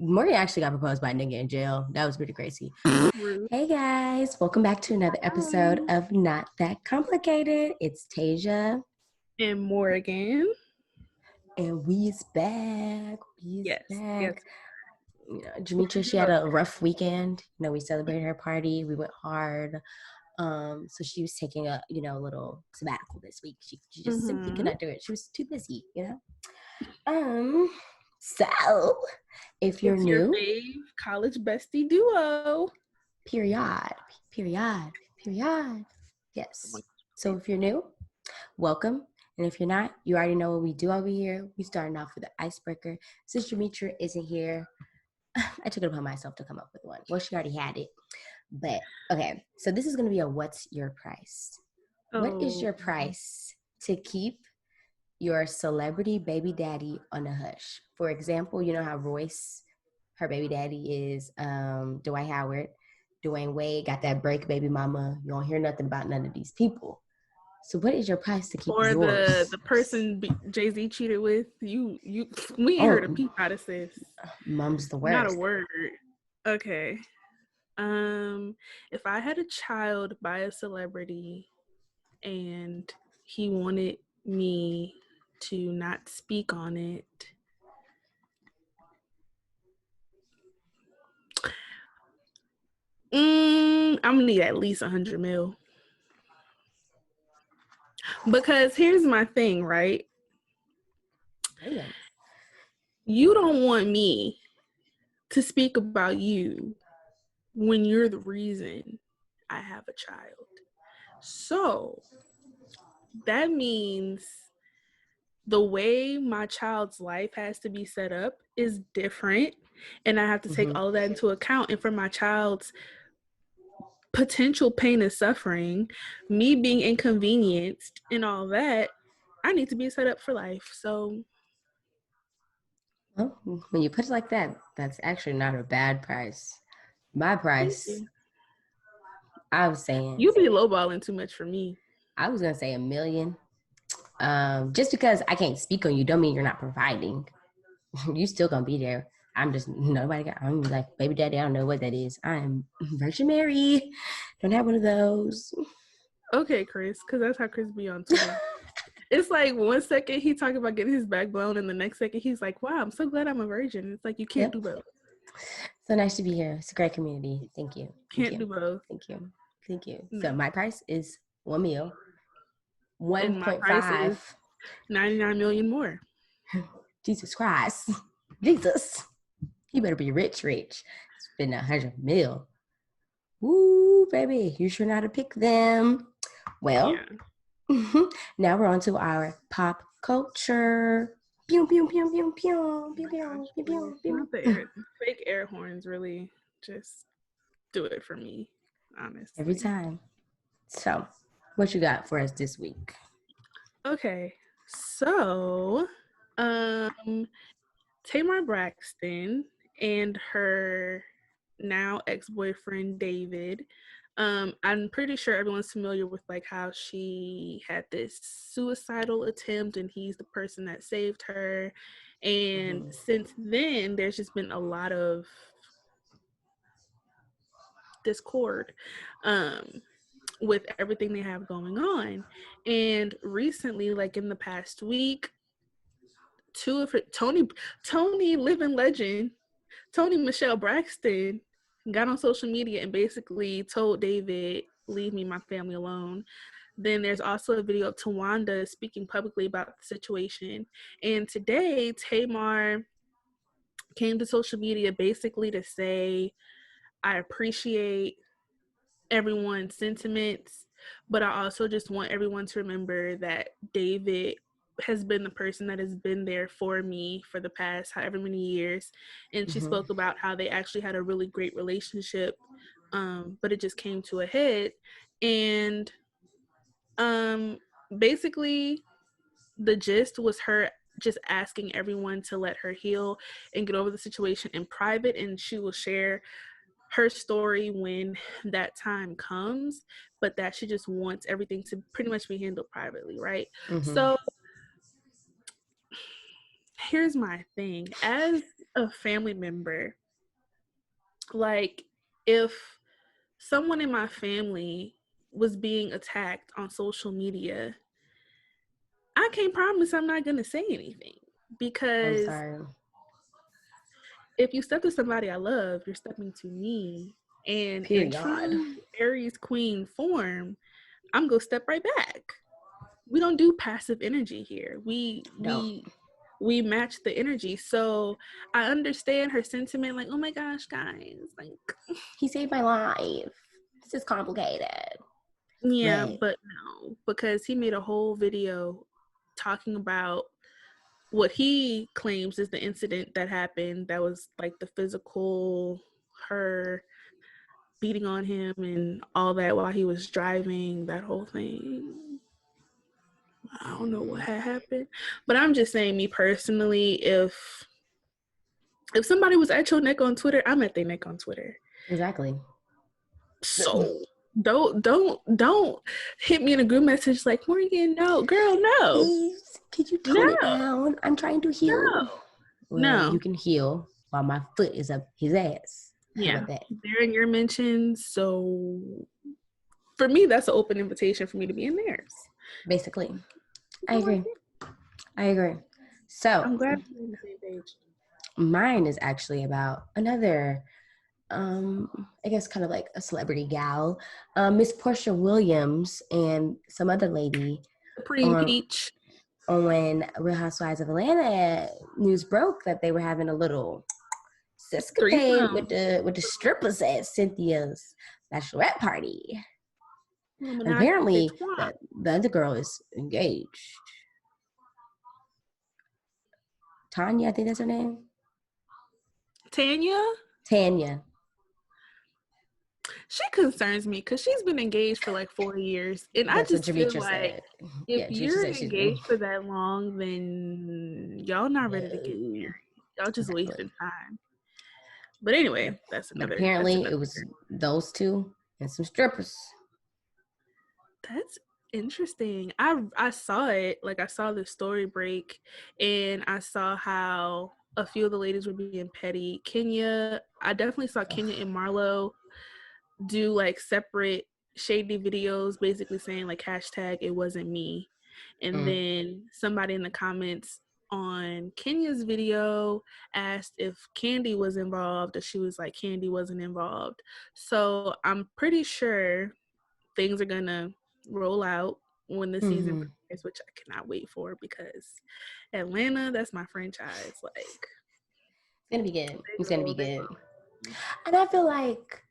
Morgan actually got proposed by a nigga in jail. That was pretty crazy. Rude. Hey guys, welcome back to another episode of Not That Complicated. It's Tasia. And Morgan. And we's back. We's Yes. back. Jametra, she had a rough weekend. We celebrated her party. We went hard. So she was taking a, little sabbatical this week. She just simply could not do it. She was too busy, So if you're it's new, your fave college bestie duo. period. Yes. So if you're new, welcome. And if you're not, you already know what we do over here. We starting off with the icebreaker. Since Jametra isn't here, I took it upon myself to come up with one. Well, she already had it. But okay, so this is going to be a what's your price? What is your price to keep your celebrity baby daddy on a hush? For example, you know how Royce, her baby daddy is Dwight Howard. Dwayne Wade got that break baby mama. You don't hear nothing about none of these people. So what is your price to keep yours? Or the person Jay-Z cheated with? We ain't heard a peep out of this. Mum's the worst. Not a word. Okay. If I had a child by a celebrity and he wanted me to not speak on it, I'm gonna need at least 100 mil. Because here's my thing, right? Damn. You don't want me to speak about you when you're the reason I have a child. So that means the way my child's life has to be set up is different. And I have to take all of that into account. And for my child's potential pain and suffering, me being inconvenienced and all that, I need to be set up for life. So, well, when you put it like that, that's actually not a bad price. My price, I was saying, you be lowballing too much for me. I was gonna say $1 million. Just because I can't speak on you don't mean you're not providing. You still gonna be there. I'm like, baby daddy, I don't know what that is. I'm Virgin Mary. Don't have one of those. Okay, Chris, because that's how Chris be on Twitter. It's like 1 second he talking about getting his back blown, and the next second he's like, wow, I'm so glad I'm a virgin. It's like, you can't do both. So nice to be here. It's a great community. Thank you. Can't do both. Thank you. No. So my price is $1 million. 1.5. 99 million more. Jesus Christ. Jesus. You better be rich. Spend 100 mil. Woo, baby. You sure know how to pick them. Well, now we're on to our pop culture. Pew, pew, pew, pew, pew, pew, pew, pew, pew, pew. The fake air horns really just do it for me, honestly. Every time. So, what you got for us this week? Okay, so Tamar Braxton and her now ex-boyfriend David. I'm pretty sure everyone's familiar with like how she had this suicidal attempt and he's the person that saved her. And since then, there's just been a lot of discord with everything they have going on. And recently, like in the past week, two of her, Tony living legend, Tony Michelle Braxton, got on social media and basically told David, leave me, my family alone. Then there's also a video of Tawanda speaking publicly about the situation. And today, Tamar came to social media basically to say, I appreciate everyone's sentiments, but I also just want everyone to remember that David has been the person that has been there for me for the past however many years. And she spoke about how they actually had a really great relationship, but it just came to a head. And basically the gist was her just asking everyone to let her heal and get over the situation in private, and she will share her story when that time comes, but that she just wants everything to pretty much be handled privately, right? So here's my thing. As a family member, like, if someone in my family was being attacked on social media, I can't promise I'm not going to say anything, I'm because sorry. if you step to somebody I love, you're stepping to me. And in Period. true Aries Queen form, I'm going to step right back. We don't do passive energy here. Don't. We match the energy. So I understand her sentiment, like, oh my gosh, guys, like, He saved my life. This is complicated. yeah, but no, because he made a whole video talking about what he claims is the incident that happened, that was like the physical, her beating on him and all that while he was driving, that whole thing. I don't know what had happened, but I'm just saying, me personally, if somebody was at your neck on Twitter, I'm at their neck on Twitter. Exactly. So don't hit me in a group message like, Morgan, no, girl, no. Please, could you tone it down? I'm trying to heal. Well, you can heal while my foot is up his ass. How about that? They're in your mentions, so for me, that's an open invitation for me to be in theirs. Basically, I agree. So I'm glad we're on the same page. Mine is actually about another, I guess kind of like a celebrity gal, Miss Portia Williams and some other lady. Supreme Peach. On when Real Housewives of Atlanta news broke that they were having a little sescapade with the strippers at Cynthia's bachelorette party. And apparently, the other girl is engaged. Tanya, I think that's her name. Tanya. She concerns me because she's been engaged for like 4 years, and that's I just feel like if you're engaged for that long, then y'all not ready to get married. Y'all just wasting time. But anyway, that's another. But apparently, it was those two and some strippers. That's interesting. I saw it. Like, I saw the story break, and I saw how a few of the ladies were being petty. Kenya, I definitely saw Kenya and Marlo do like separate shady videos, basically saying like hashtag it wasn't me. And then somebody in the comments on Kenya's video asked if Candy was involved, and she was like, Candy wasn't involved. So I'm pretty sure things are gonna roll out when the season premieres, which I cannot wait for, because Atlanta, that's my franchise. Like, it's gonna be good. It's gonna be good. And I feel like,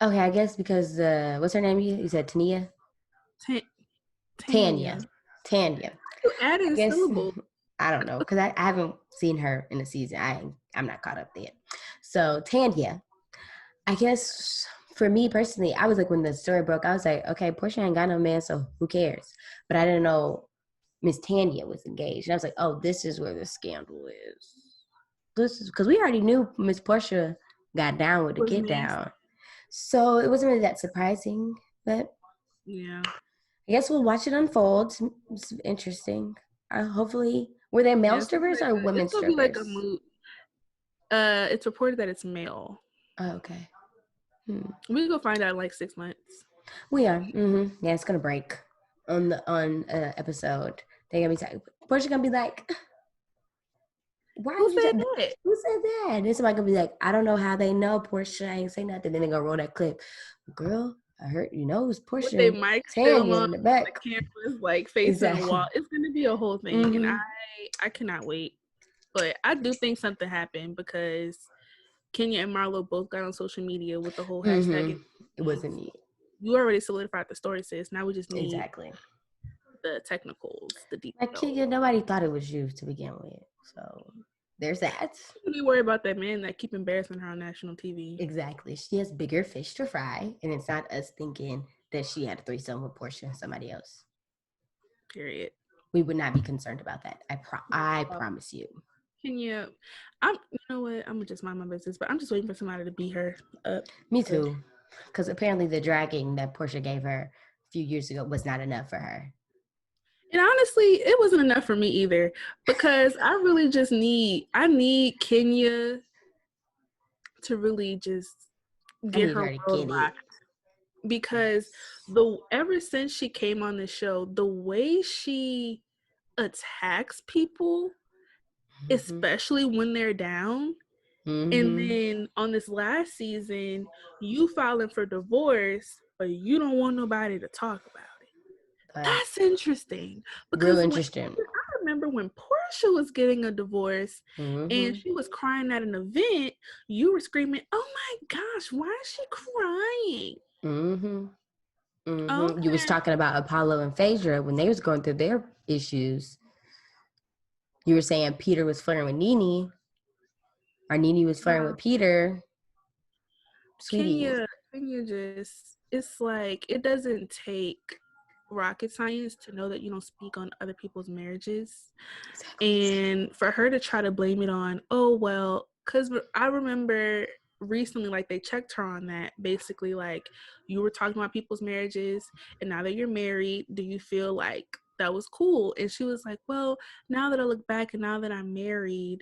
okay, I guess because what's her name? You said Tania? Tanya. Adding syllables. I don't know, because I haven't seen her in the season. I'm not caught up yet. So Tanya, I guess for me personally, I was like, when the story broke, I was like, okay, Portia ain't got no man, so who cares? But I didn't know Miss Tanya was engaged. And I was like, oh, this is where the scandal is. This is because we already knew Miss Portia got down with the get down. So it wasn't really that surprising, but yeah. I guess we'll watch it unfold. It's interesting. Hopefully, were they male strippers or women strippers? Be like a mood. It's reported that it's male. Oh, okay. We can go find out in like 6 months. We are. Yeah, it's gonna break on episode. They're gonna be Portia gonna be like, why Who said that? Who said that? And somebody gonna be like, I don't know how they know. Portia ain't say nothing. Then they're gonna roll that clip. Girl, I heard it was Portia. With their mics still on, the cameras like facing the wall. It's gonna be a whole thing, and I cannot wait. But I do think something happened, because Kenya and Marlo both got on social media with the whole hashtag. It wasn't me. You already solidified the story, sis. Now we just need the technicals, the details. Like, Kenya, nobody thought it was you to begin with, so there's that. You worry about that man that keep embarrassing her on national TV. Exactly. She has bigger fish to fry, and it's not us thinking that she had a threesome with Portia and somebody else. Period. We would not be concerned about that. I promise you. You know what? I'm gonna just mind my business, but I'm just waiting for somebody to beat her up. Me too. Because apparently the dragging that Portia gave her a few years ago was not enough for her. And honestly, it wasn't enough for me either, because I really just need Kenya to really just I get need her her to world get it. rocked. Because Yes. ever since she came on the show, the way she attacks people, Mm-hmm. especially when they're down, and Mm-hmm. then on this last season, you filing for divorce, but you don't want nobody to talk about it. But That's interesting, real because interesting. I remember when Portia was getting a divorce and Mm-hmm. she was crying at an event, you were screaming, "Oh my gosh, why is she crying?" Mm-hmm. Mm-hmm. You was Okay. talking about Apollo and Phaedra when they was going through their issues. You were saying Peter was flirting with Nene, or Nene was flirting with Peter. Sweetie. Kenya just, it's like, it doesn't take rocket science to know that you don't speak on other people's marriages. Exactly. And for her to try to blame it on, oh, well, because I remember recently, like, they checked her on that. Basically, like, you were talking about people's marriages, and now that you're married, do you feel like that was cool? And she was like, well, now that I look back and now that I'm married,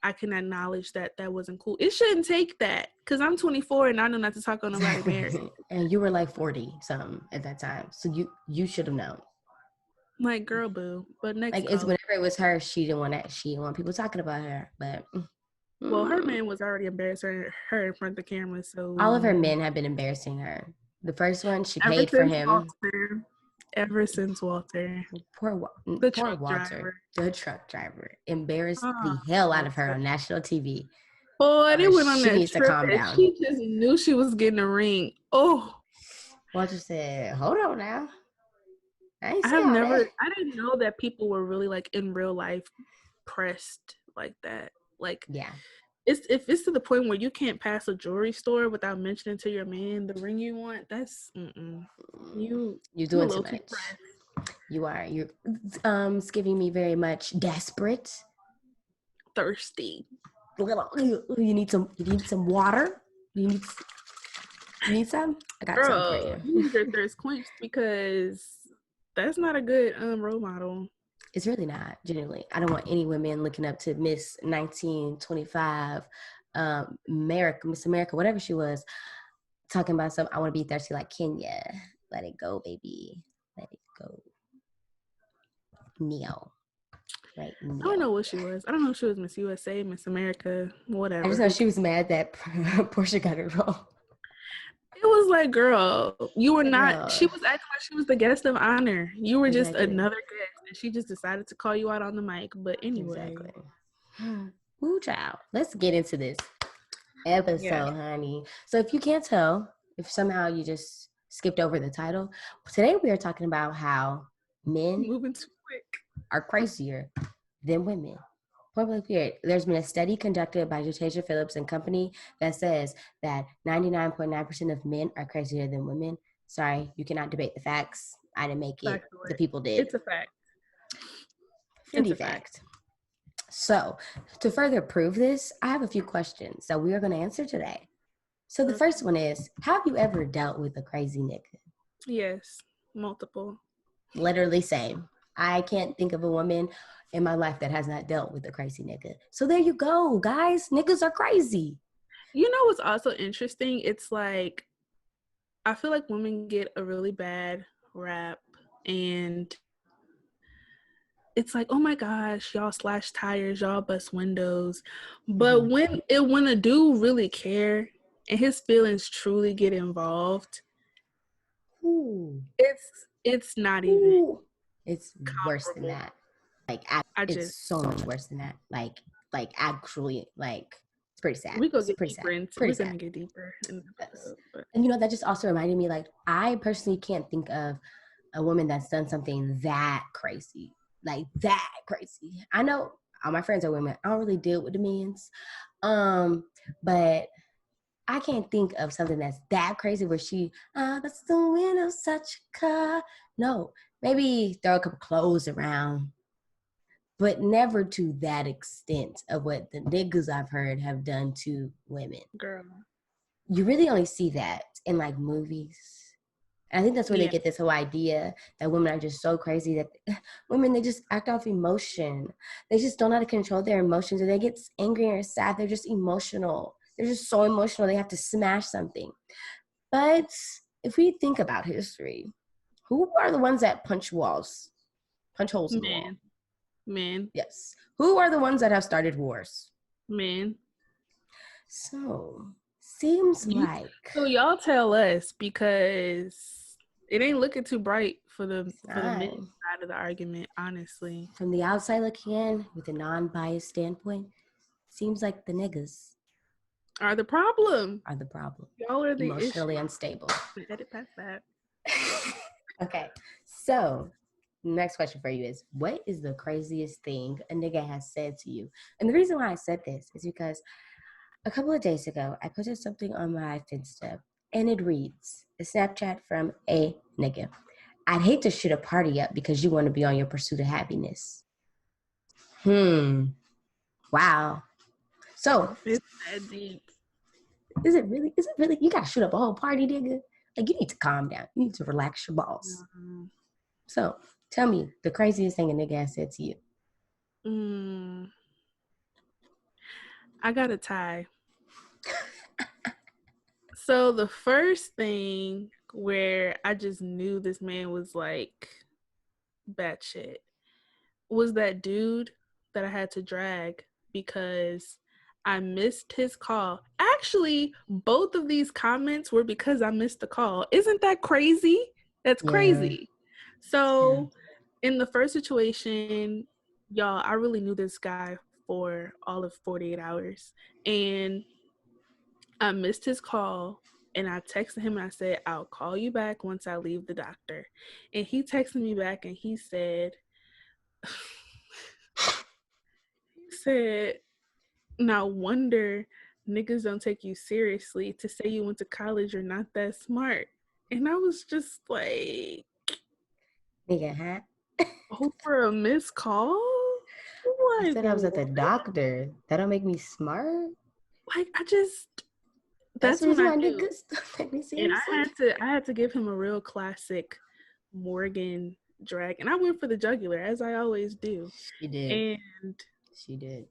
I can acknowledge that that wasn't cool. It shouldn't take that, because I'm 24 and I know not to talk on nobody marriage. Exactly. And you were like 40 something at that time. So you should have known. Like, girl, boo. But next Like it's call. whenever it was her, she didn't want people talking about her. But Well, her man was already embarrassing her in front of the camera, all of her so men have been embarrassing her. The first one, she ever paid for since him. Walter, ever since Walter, the Poor truck Walter, driver. the truck driver, embarrassed Oh, the hell out of her Walter. on national TV. Boy, they went on She that needs to trip calm and down. she just knew she was getting a ring. Oh, Walter said, "Hold on now, I ain't say all that." I didn't know that people were really like in real life pressed like that. Like, Yeah, it's, if it's to the point where you can't pass a jewelry store without mentioning to your man the ring you want, that's you're you a doing too little too much. pressed. You are. You're it's giving me very much desperate. Thirsty. You need some. You need some water. You need. You need some. I got some for Girl, you. you need your thirst quenched, because that's not a good role model. It's really not. Genuinely, I don't want any women looking up to Miss 1925, Miss America, whatever she was, talking about some. I want to be thirsty like Kenya. Let it go, baby. Let it go. Neo. Right, I don't Neo. know what she was. I don't know if she was Miss USA, Miss America, I whatever. just know she was mad that Portia got it wrong. It was like, girl, you were Like, not. girl, She was acting like she was the guest of honor. You were just exactly. another guest, and she just decided to call you out on the mic. But anyway, Exactly. Woo, child. Let's get into this yeah, episode, honey. So if you can't tell, if somehow you just skipped over the title, today we are talking about how men moving too quick. are crazier than women. Point blank period. There's been a study conducted by Jatejah Phillips and Company that says that 99.9% of men are crazier than women. Sorry, you cannot debate the facts. I didn't make it. The Factoid. people did. It's a fact. It's Indeed a fact. fact. So, to further prove this, I have a few questions that we are going to answer today. So, the first one is, have you ever dealt with a crazy nigga? Yes, multiple. Literally same. I can't think of a woman in my life that has not dealt with a crazy nigga. So there you go, guys. Niggas are crazy. You know what's also interesting? It's like, I feel like women get a really bad rap, and it's like, oh my gosh, y'all slash tires, y'all bust windows. But when a dude really care and his feelings truly get involved, Ooh. it's not even Ooh. It's worse than comparable. that. Like I it's just so much worse than that. Like actually, like it's pretty sad. we go It's get pretty sad. deeper into Pretty we're sad. gonna get deeper in the Yes. episode. But And you know, that just also reminded me, like, I personally can't think of a woman that's done something that crazy. Like that crazy. I know all my friends are women. I don't really deal with the men's. But I can't think of something that's that crazy where that's the wind of such a car. No, maybe throw a couple clothes around, but never to that extent of what the niggas I've heard have done to women. girl, You really only see that in like movies. And I think that's where they Yeah. get this whole idea that women are just so crazy that women, they just act off emotion. They just don't know how to control their emotions. Or they get angry or sad. They're just emotional. They're just so emotional. They have to smash something. But if we think about history, who are the ones that punch walls, punch holes in the wall? Men. Yes. Who are the ones that have started wars? Men. So, seems like So y'all tell us, because it ain't looking too bright for the men side of the argument, honestly. From the outside looking in, with a non-biased standpoint, seems like the niggas are the problem. Are the problem. Y'all are the emotionally issue. Unstable. Edit past that. Okay, so next question for you is, what is the craziest thing a nigga has said to you? And the reason why I said this is because a couple of days ago, I posted something on my Finsta, and it reads, a Snapchat from a nigga. I'd hate to shoot a party up because you want to be on your pursuit of happiness. Wow. So, it's that deep. Is it really? You gotta shoot up a whole party, nigga? Like, you need to calm down. You need to relax your balls. Mm-hmm. So, tell me the craziest thing a nigga has said to you. I got a tie. So the first thing where I just knew this man was like batshit was that dude that I had to drag because I missed his call. Actually, both of these comments were because I missed the call. Isn't that crazy? That's crazy. So in the first situation, y'all, I really knew this guy for all of 48 hours. And I missed his call. And I texted him and I said, I'll call you back once I leave the doctor. And he texted me back and he said, no wonder niggas don't take you seriously. To say you went to college, you're not that smart. And I was just like, nigga, huh? Over a missed call? I said I was at the doctor. That don't make me smart. Like, that's when I knew. Niggas don't take me seriously. And I had to give him a real classic Morgan drag. And I went for the jugular, as I always do. She did. And she did.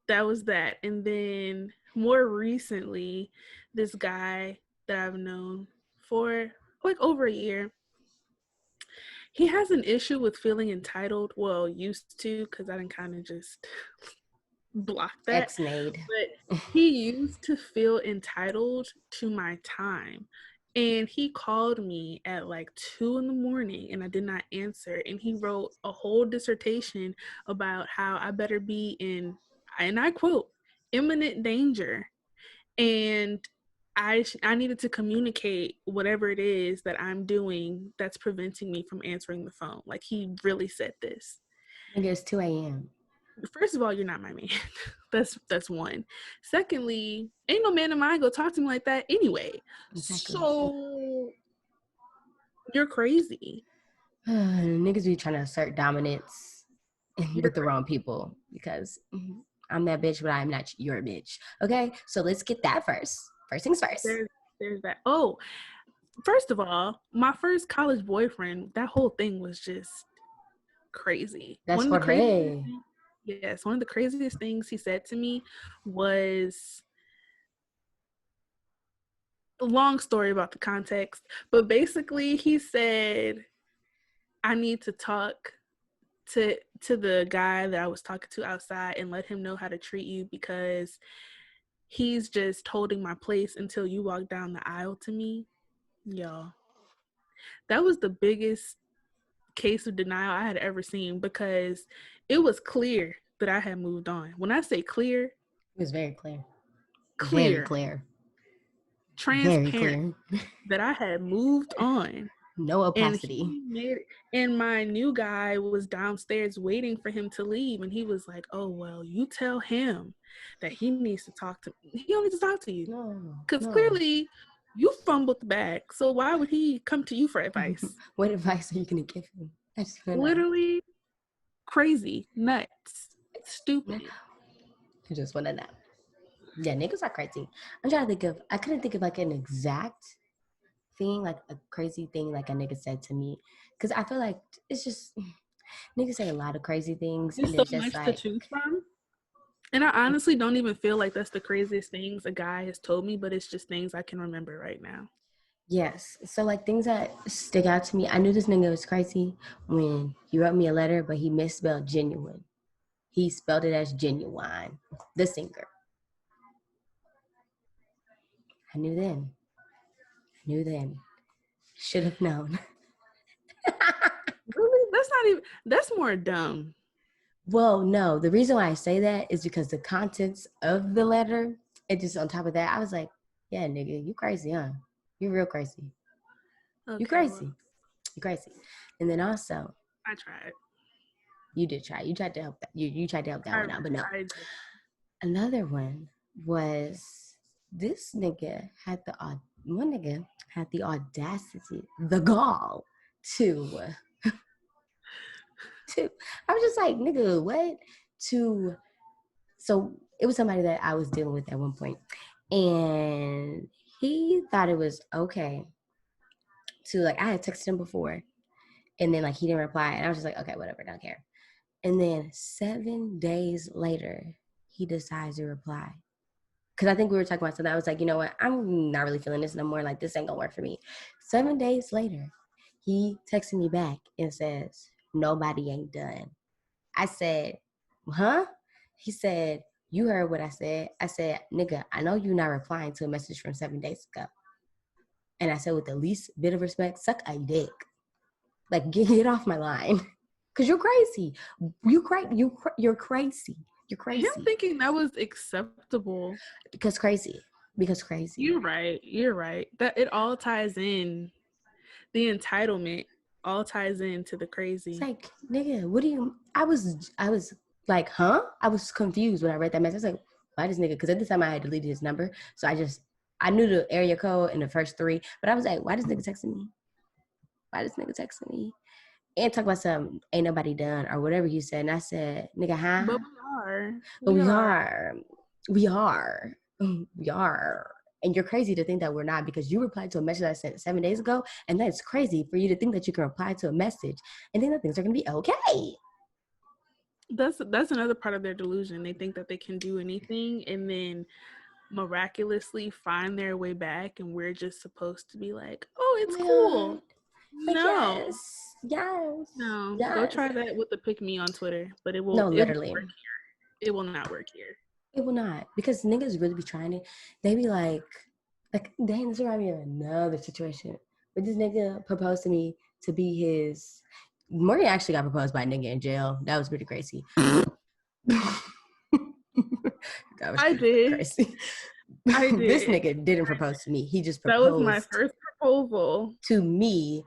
That was that. And then more recently, this guy that I've known for like over a year, he has an issue with feeling entitled. Well, used to, because I didn't kind of just block that. Ex-made. But he used to feel entitled to my time. And he called me at like 2 a.m. and I did not answer. And he wrote a whole dissertation about how I better be in, and I quote, imminent danger. And I needed to communicate whatever it is that I'm doing that's preventing me from answering the phone. Like, he really said this. Maybe it's 2 a.m. First of all, you're not my man. That's one. Secondly, ain't no man of mine go talk to me like that anyway. Exactly. So you're crazy. Niggas be trying to assert dominance with the wrong people because I'm that bitch, but I'm not your bitch. Okay, so let's get that first. First things first. There's that. Oh, first of all, my first college boyfriend, that whole thing was just crazy. That's for her. Yes, one of the craziest things he said to me was, a long story about the context, but basically he said, I need to talk to the guy that I was talking to outside and let him know how to treat you because he's just holding my place until you walk down the aisle to me. Y'all, that was the biggest case of denial I had ever seen because it was clear that I had moved on. When I say clear, it was very clear. Very clear. Transparent. Very clear. That I had moved on. No opacity. And my new guy was downstairs waiting for him to leave. And he was like, oh, well, you tell him that he needs to talk to me. He don't need to talk to you. Because clearly you fumbled the bag. So why would he come to you for advice? What advice are you going to give him? Literally crazy, nuts, stupid. I just want to know. Yeah, niggas are crazy. I couldn't think of like an exact thing, like a crazy thing, like a nigga said to me, because I feel like it's just niggas say a lot of crazy things, There's and so it's just much to like, choose from. And I honestly don't even feel like that's the craziest things a guy has told me, but it's just things I can remember right now. yes. So like things that stick out to me, I knew this nigga was crazy when he wrote me a letter, but he misspelled genuine. He spelled it as genuine, the singer. I knew then. I knew then. Should have known. Really? That's not even, that's more dumb. Well, no. The reason why I say that is because the contents of the letter, and just on top of that, I was like, yeah, nigga, you crazy, huh? You real crazy. You Okay, well, crazy. You crazy. And then also, I tried. you did try. You tried to help that. You tried to help that one out, but no. I did. Another one was this nigga had the one nigga had the audacity, the gall to I was just like, nigga, what? To So it was somebody that I was dealing with at one point, and he thought it was okay to like I had texted him before, and then like he didn't reply, and I was just like, okay, whatever, don't care. And then 7 days later, he decides to reply. Because I think we were talking about something. I was like, you know what? I'm not really feeling this no more. Like, this ain't gonna work for me. 7 days later, he texted me back and says, nobody ain't done. I said, huh? He said, you heard what I said. I said, nigga, I know you're not replying to a message from 7 days ago. And I said, with the least bit of respect, suck a dick. Like, get off my line. Because you're crazy. You're crazy. You're crazy. Him thinking that was acceptable. Because crazy. You're right. You're right. That it all ties in. The entitlement all ties into the crazy. It's like, nigga, what do you? I was like, huh? I was confused when I read that message. I was like, why this nigga? Because at the time I had deleted his number, so I knew the area code in the first three, but I was like, why this nigga texting me? Why this nigga texting me? And talk about some ain't nobody done or whatever you said. And I said, nigga, huh? But we are. But we are. We are. We are. And you're crazy to think that we're not, because you replied to a message I sent 7 days ago, and that's crazy for you to think that you can reply to a message and think that things are gonna be okay. That's another part of their delusion. They think that they can do anything and then miraculously find their way back, and we're just supposed to be like, oh, it's cool. Like, No. Yes. No. Yes. Go try that with the pick me on Twitter, but it will No, literally. It won't work here. It will not work here. It will not, because niggas really be trying it. They be like, dang, this reminds me of another situation. But this nigga proposed to me to be his. Morgan actually got proposed by a nigga in jail. That was pretty crazy. I did. Crazy. I did. This nigga didn't propose to me. He just proposed. That was my first proposal to me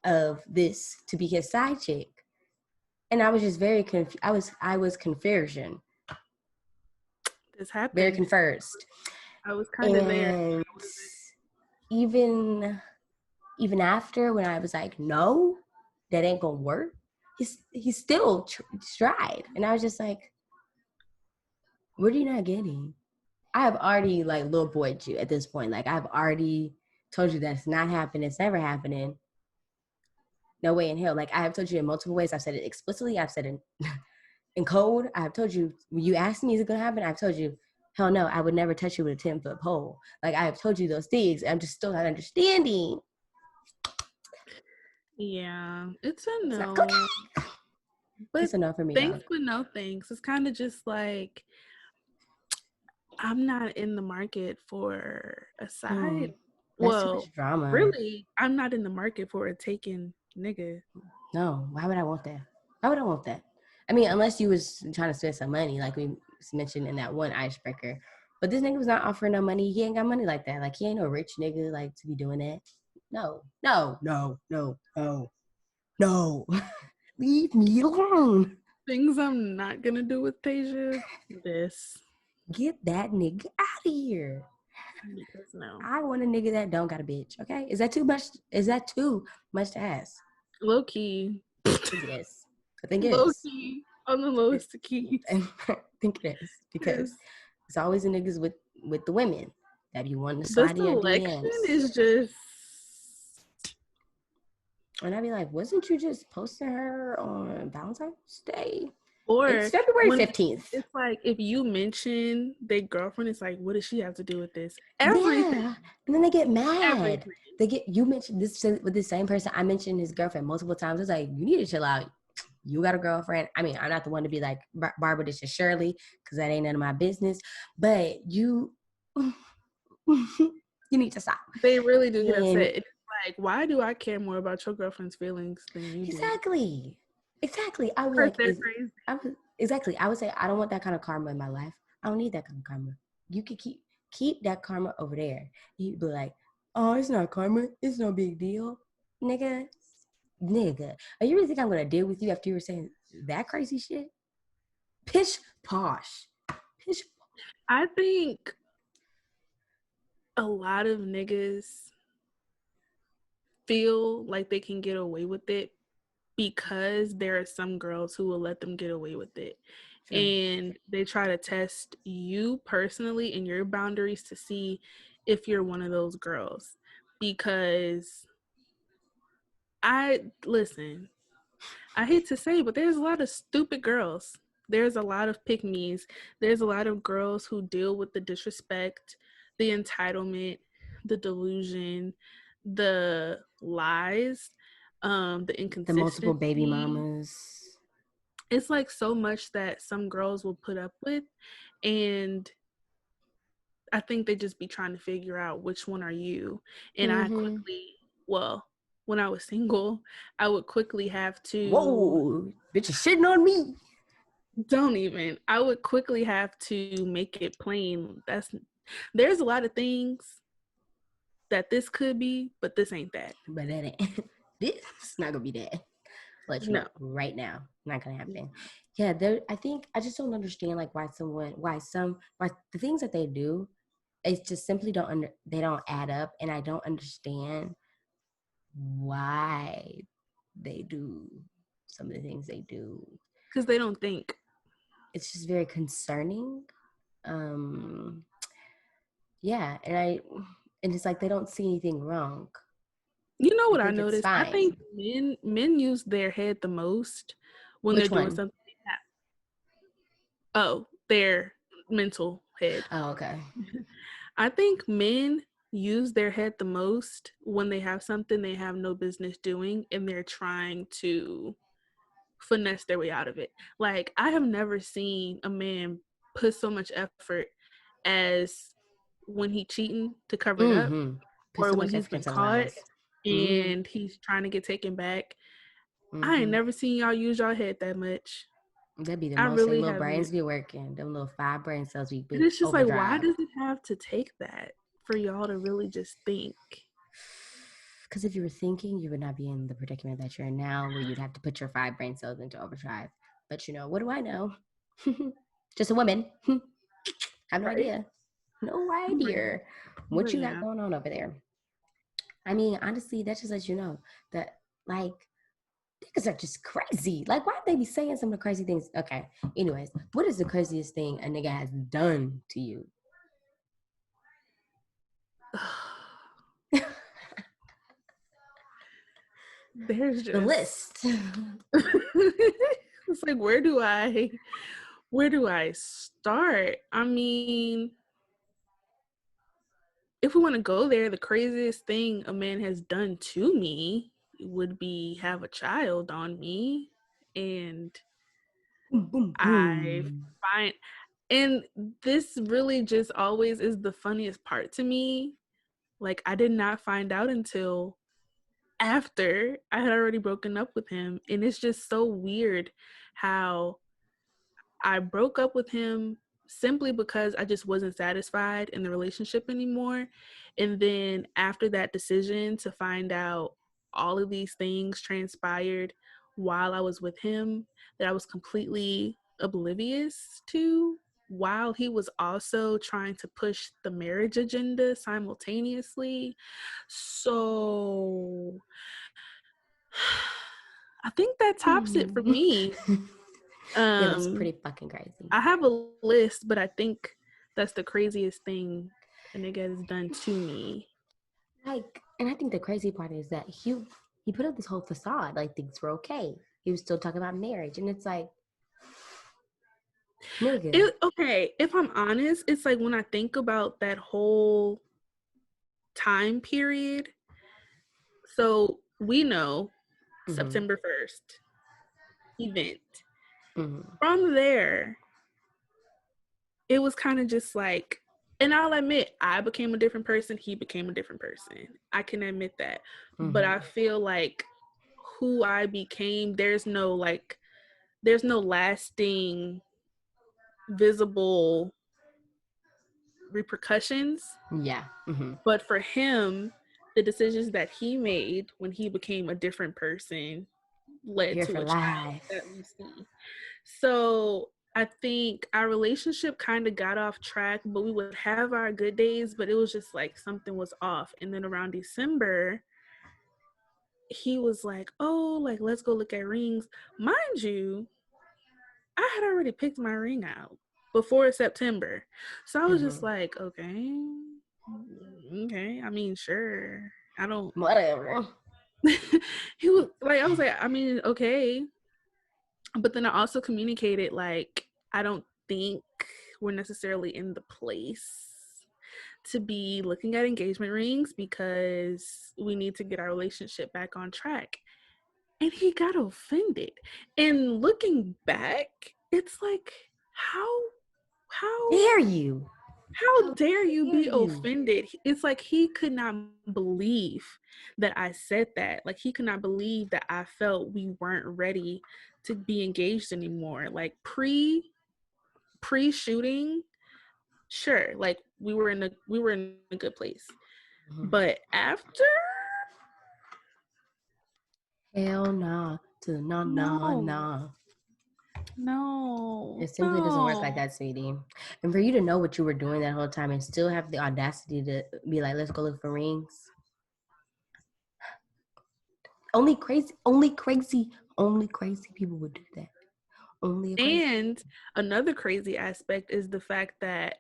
of this to be his side chick, and I was just very confused. I was confusion. This happened. Very confused. I was kind of there. Even after, when I was like, no, that ain't gonna work, he still tried, and I was just like, what are you not getting? I have already like little boyed you at this point. Like, I've already told you that's not happening. It's never happening. No way in hell. Like, I have told you in multiple ways. I've said it explicitly. I've said it in code. I have told you, when you asked me, is it gonna happen? I've told you, hell no, I would never touch you with a 10-foot pole. Like, I have told you those things. I'm just still not understanding. Yeah, it's a no. But it's a no for me. Thanks, but no thanks. It's kind of just like, I'm not in the market for a side. That's too much drama. Really, I'm not in the market for a taken nigga. No, why would I want that? Why would I want that? I mean, unless you was trying to spend some money, like we mentioned in that one icebreaker. But this nigga was not offering no money. He ain't got money like that. Like, he ain't no rich nigga, like, to be doing that. No. Leave me alone. Things I'm not gonna do with Tasia. This. Get that nigga out of here. Because no. I want a nigga that don't got a bitch. Okay, is that too much? Is that too much to ask? Low key. I think it is. Low key on the lowest of keys. I think it is, because it's always the niggas with the women that you want to slide in your DMs. Is just And I'd be like, wasn't you just posting her on Valentine's Day? It's Or February when 15th. it's like, if you mention their girlfriend, it's like, what does she have to do with this? Everything. Yeah. And then they get mad. Everything. You mentioned this with the same person. I mentioned his girlfriend multiple times. It's like, you need to chill out. You got a girlfriend. I mean, I'm not the one to be like, Barbara, this is Shirley, because that ain't none of my business. But you need to stop. They really do get And upset. It's like, why do I care more about your girlfriend's feelings than you do? Exactly. I would be Because like, they're crazy. I would say, I don't want that kind of karma in my life. I don't need that kind of karma. You can keep that karma over there. You'd be like, oh, it's not karma. It's no big deal. Nigga. Are you really think I'm going to deal with you after you were saying that crazy shit? Pish posh. I think a lot of niggas feel like they can get away with it because there are some girls who will let them get away with it. Sure. And they try to test you personally and your boundaries to see if you're one of those girls. Because I hate to say, but there's a lot of stupid girls. There's a lot of pick-me's. There's a lot of girls who deal with the disrespect, the entitlement, the delusion, the lies, the The multiple baby inconsistency. mamas. It's like so much that some girls will put up with, and I think they just be trying to figure out which one are you. And I quickly, when I was single, I would quickly have to. Whoa, bitch, is shitting on me. Don't even. I would quickly have to make it plain. There's a lot of things that this could be, but this ain't that. But that ain't. This not gonna be that. Let you know right now, not gonna happen. Yeah, I think I just don't understand like why the things that they do, it's just simply they don't add up, and I don't understand why they do some of the things they do. Because they don't think. It's just very concerning. Yeah, and it's like they don't see anything wrong. You know what I I think it's noticed? I fine. think men use their head the most when they're doing something. Oh, their mental head. Oh, okay. I think men use their head the most when they have something they have no business doing and they're trying to finesse their way out of it. Like, I have never seen a man put so much effort as when he cheating to cover it up, or so when much he's effort been into caught lies. and he's trying to get taken back. I ain't never seen y'all use y'all head that much. That'd be the I most really little haven't. brains be working. Them little 5 brain cells be And it's just like, why overdrive. does it have to take that for y'all to really just think? Because if you were thinking, you would not be in the predicament that you're in now, where you'd have to put your 5 brain cells into overdrive. But what do I know? Just a woman. I have no idea. No idea what you got going on over there. I mean, honestly, that just lets you know that, like, niggas are just crazy. Like, why they be saying some of the crazy things? Okay. Anyways, what is the craziest thing a nigga has done to you? There's just the list. It's like, where do I start? I mean, if we want to go there, the craziest thing a man has done to me would be have a child on me. And boom, boom, boom. I find, and this really just always is the funniest part to me. Like, I did not find out until after I had already broken up with him. And it's just so weird how I broke up with him simply because I just wasn't satisfied in the relationship anymore. And then after that decision to find out all of these things transpired while I was with him that I was completely oblivious to, while he was also trying to push the marriage agenda simultaneously. So I think that tops it for me. Yeah, that's pretty fucking crazy. I have a list, but I think that's the craziest thing a nigga has done to me. Like, and I think the crazy part is that he put up this whole facade like things were okay. He was still talking about marriage, and it's like, nigga. Okay, if I'm honest, it's like when I think about that whole time period. So we know September 1st event. From there, it was kind of just like, and I'll admit, I became a different person. He became a different person. I can admit that. But I feel like who I became, there's no lasting visible repercussions. Yeah. But for him, the decisions that he made when he became a different person led Here to for a child life. that we see. So I think our relationship kind of got off track, but we would have our good days, but it was just like something was off. And then around December, he was like, oh, like, let's go look at rings. Mind you, I had already picked my ring out before September. So I was just like, okay. I mean, sure. I don't. Whatever. He was like, I was like, I mean, okay. But then I also communicated, like, I don't think we're necessarily in the place to be looking at engagement rings because we need to get our relationship back on track. And he got offended. And looking back, it's like, how Dare you? how dare you be offended? It's like he could not believe that I said that. Like he could not believe that I felt we weren't ready to be engaged anymore. Like pre-shooting, sure, like we were in a good place. But after, hell nah to nah. No. It simply doesn't work like that, sweetie. And for you to know what you were doing that whole time and still have the audacity to be like, let's go look for rings. Only crazy people would do that. And another crazy aspect is the fact that,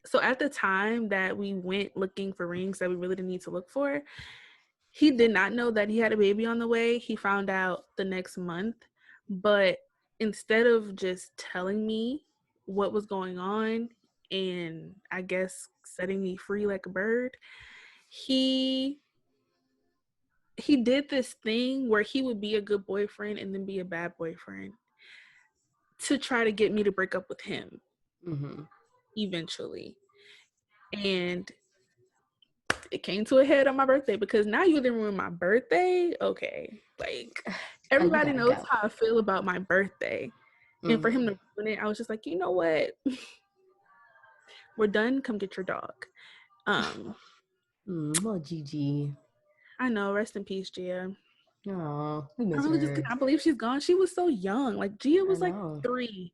so at the time that we went looking for rings that we really didn't need to look for, he did not know that he had a baby on the way. He found out the next month. But instead of just telling me what was going on and I guess setting me free like a bird, he did this thing where he would be a good boyfriend and then be a bad boyfriend to try to get me to break up with him eventually. And it came to a head on my birthday because now you didn't ruin my birthday. Okay. Like everybody knows how I feel about my birthday. And for him to ruin it, I was just like, you know what? We're done. Come get your dog. Gigi. I know. Rest in peace, Gia. Oh, I really just cannot believe she's gone. She was so young. Like Gia was like 3.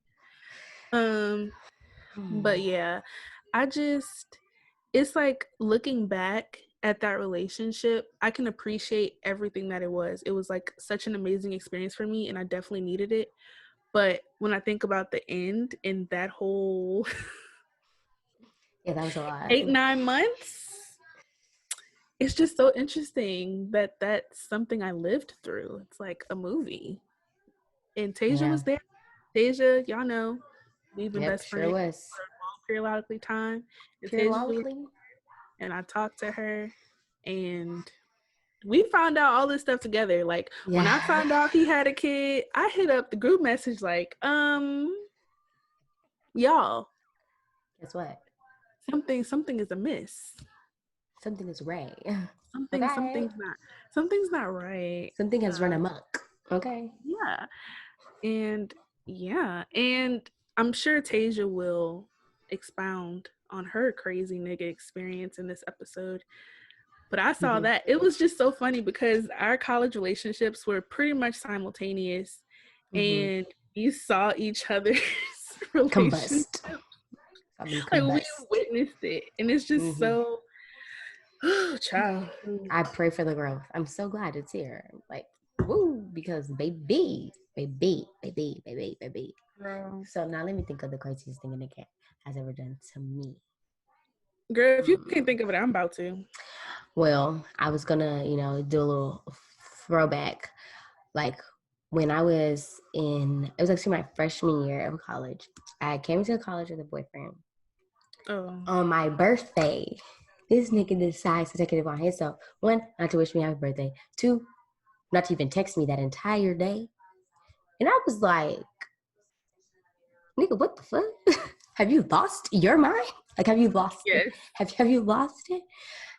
But yeah, it's like looking back at that relationship, I can appreciate everything that it was. It was like such an amazing experience for me and I definitely needed it. But when I think about the end and that whole that was a lot. 8-9 months, it's just so interesting that that's something I lived through. It's like a movie. And Tasia was there. Tasia, y'all know, we've been best friends for a long periodically time. And Tasia, and I talked to her and we found out all this stuff together. Like when I found out he had a kid, I hit up the group message like, y'all, guess what? Something is amiss. Something is right. Something's not right. Something has run amok. Okay. Yeah. And I'm sure Tasia will expound on her crazy nigga experience in this episode. But I saw that it was just so funny because our college relationships were pretty much simultaneous and we saw each other's relationship. Like we witnessed it. And it's just so, oh, child. I pray for the growth. I'm so glad it's here. Like, woo, because baby. So now let me think of the craziest thing a nigga has ever done to me. Girl, if you can't think of it, I'm about to. Well, I was gonna, do a little throwback. Like when I was it was actually my freshman year of college. I came into college with a boyfriend. Oh. On my birthday, this nigga decides to take it upon himself. One, not to wish me happy birthday. Two, not to even text me that entire day. And I was like, nigga, what the fuck? Have you lost your mind? Like, have you lost yes. it? Have you lost it?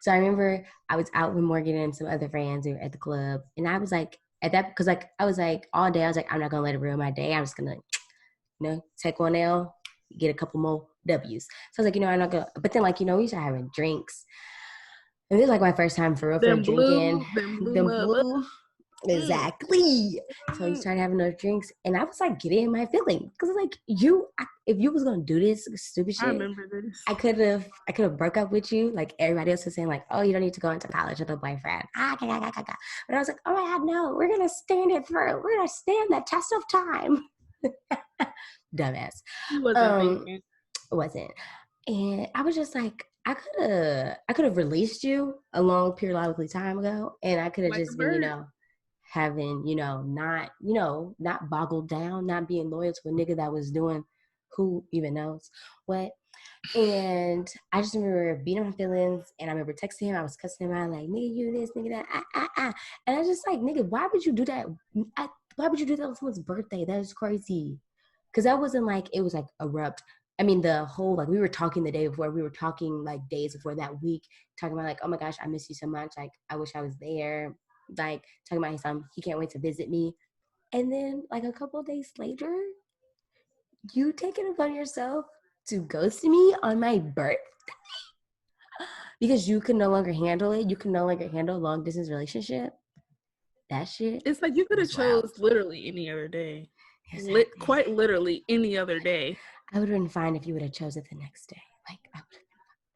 So I remember I was out with Morgan and some other friends. We were at the club. And I was like, at that, because like I was like all day, I was like, I'm not gonna let it ruin my day. I'm just gonna, take one L, get a couple more W's. So I was like, I'm not gonna, but then like, we started having drinks. And this is like my first time for real for drinking. Them Blue. Exactly. So we started having those drinks, and I was like getting in my feeling because like if you was gonna do this stupid shit, I remember this. I could have broke up with you. Like everybody else was saying, like, oh, you don't need to go into college with a boyfriend. But I was like, oh my god, no, we're gonna stand it through. We're gonna stand the test of time. Dumbass. He wasn't thinking. Wasn't. And I was just like, I could have released you a long periodically time ago, and I could have Like just been, having, not boggled down, not being loyal to a nigga that was doing who even knows what. And I just remember being on my feelings, and I remember texting him. I was cussing him out like, nigga, you this, nigga that, And I was just like, nigga, why would you do that? Why would you do that on someone's birthday? That is crazy. Because that wasn't like, it was like abrupt. I mean, the whole, like, we were talking the day before, we were talking like days before that week, talking about like, oh my gosh, I miss you so much. Like, I wish I was there. Like, talking about his son, he can't wait to visit me. And then like a couple of days later, you take it upon yourself to ghost me on my birthday because you can no longer handle it. You can no longer handle a long distance relationship. That shit. It's like you could have chose literally any other day. Quite literally any other day. I would have been fine if you would have chosen the next day. Like, I would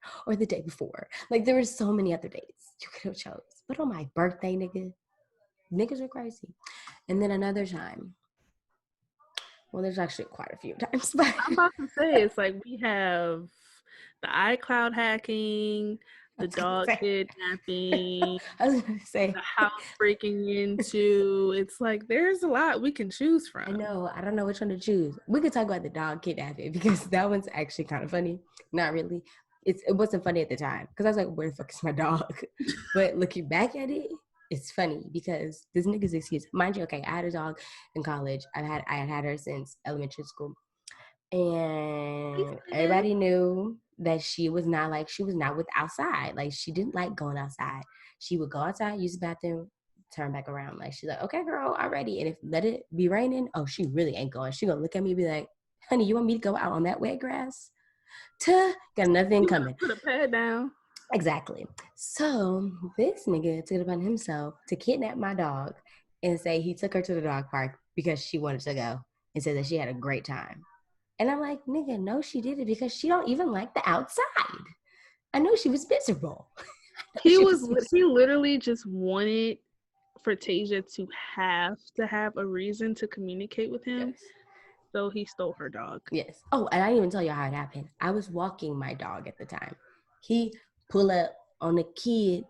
have, or the day before. Like, there were so many other days you could have chose. But on my birthday, niggas are crazy. And then another time. Well, there's actually quite a few times. But I'm about to say, it's like we have the iCloud hacking, the dog kidnapping, I was going to say the house breaking into. It's like there's a lot we can choose from. I know. I don't know which one to choose. We could talk about the dog kidnapping because that one's actually kind of funny. Not really. It wasn't funny at the time because I was like, where the fuck is my dog? But looking back at it, it's funny because this nigga's excuse. Mind you, okay, I had a dog in college. I had her since elementary school. And everybody knew that she was not with outside. Like, she didn't like going outside. She would go outside, use the bathroom, turn back around. Like, she's like, okay, girl, I'm ready. And if let it be raining, oh, she really ain't going. She gonna look at me and be like, honey, you want me to go out on that wet grass? Got nothing coming. Put a pad down. Exactly. So this nigga took it upon himself to kidnap my dog and say he took her to the dog park because she wanted to go and said that she had a great time. And I'm like, nigga, no, she did it because she don't even like the outside. I know she was miserable. He literally just wanted for Tasia to have a reason to communicate with him. Yes. So he stole her dog. Yes. Oh, and I didn't even tell you how it happened. I was walking my dog at the time. He pull up on the kid,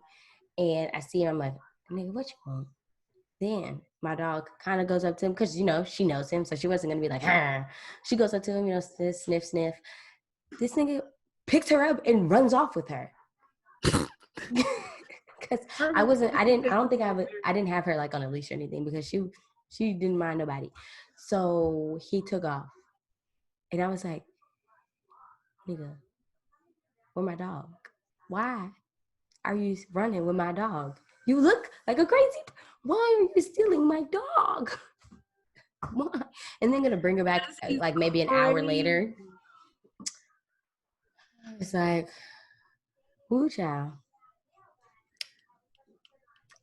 and I see him. I'm like, nigga, what you want? Then my dog kind of goes up to him because, she knows him. So she wasn't going to be like, ah. She goes up to him, sniff, sniff. This nigga picks her up and runs off with her. Because I didn't have her like on a leash or anything because she didn't mind nobody. So he took off. And I was like, nigga, where my dog? Why are you running with my dog? You look like a crazy. Why are you stealing my dog? Why? And then gonna bring her back like maybe an hour later. It's like, ooh, child.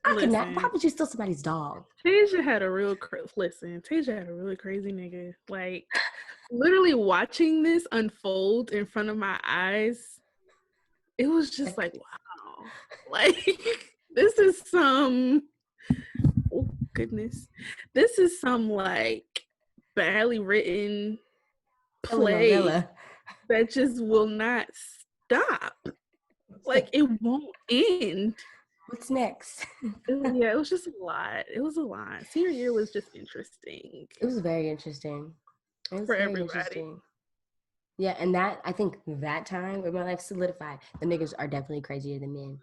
I could not. Why would you steal somebody's dog? Tasia had a really crazy nigga. Like, literally watching this unfold in front of my eyes, it was just like, wow. Like, this is some, oh goodness, this is some like badly written play that just will not stop. Like, it won't end. What's next? Yeah, it was just a lot. It was a lot. Senior year was just interesting It was very interesting. It was for very everybody. interesting. Yeah, and that I think that time in my life solidified the niggas are definitely crazier than men.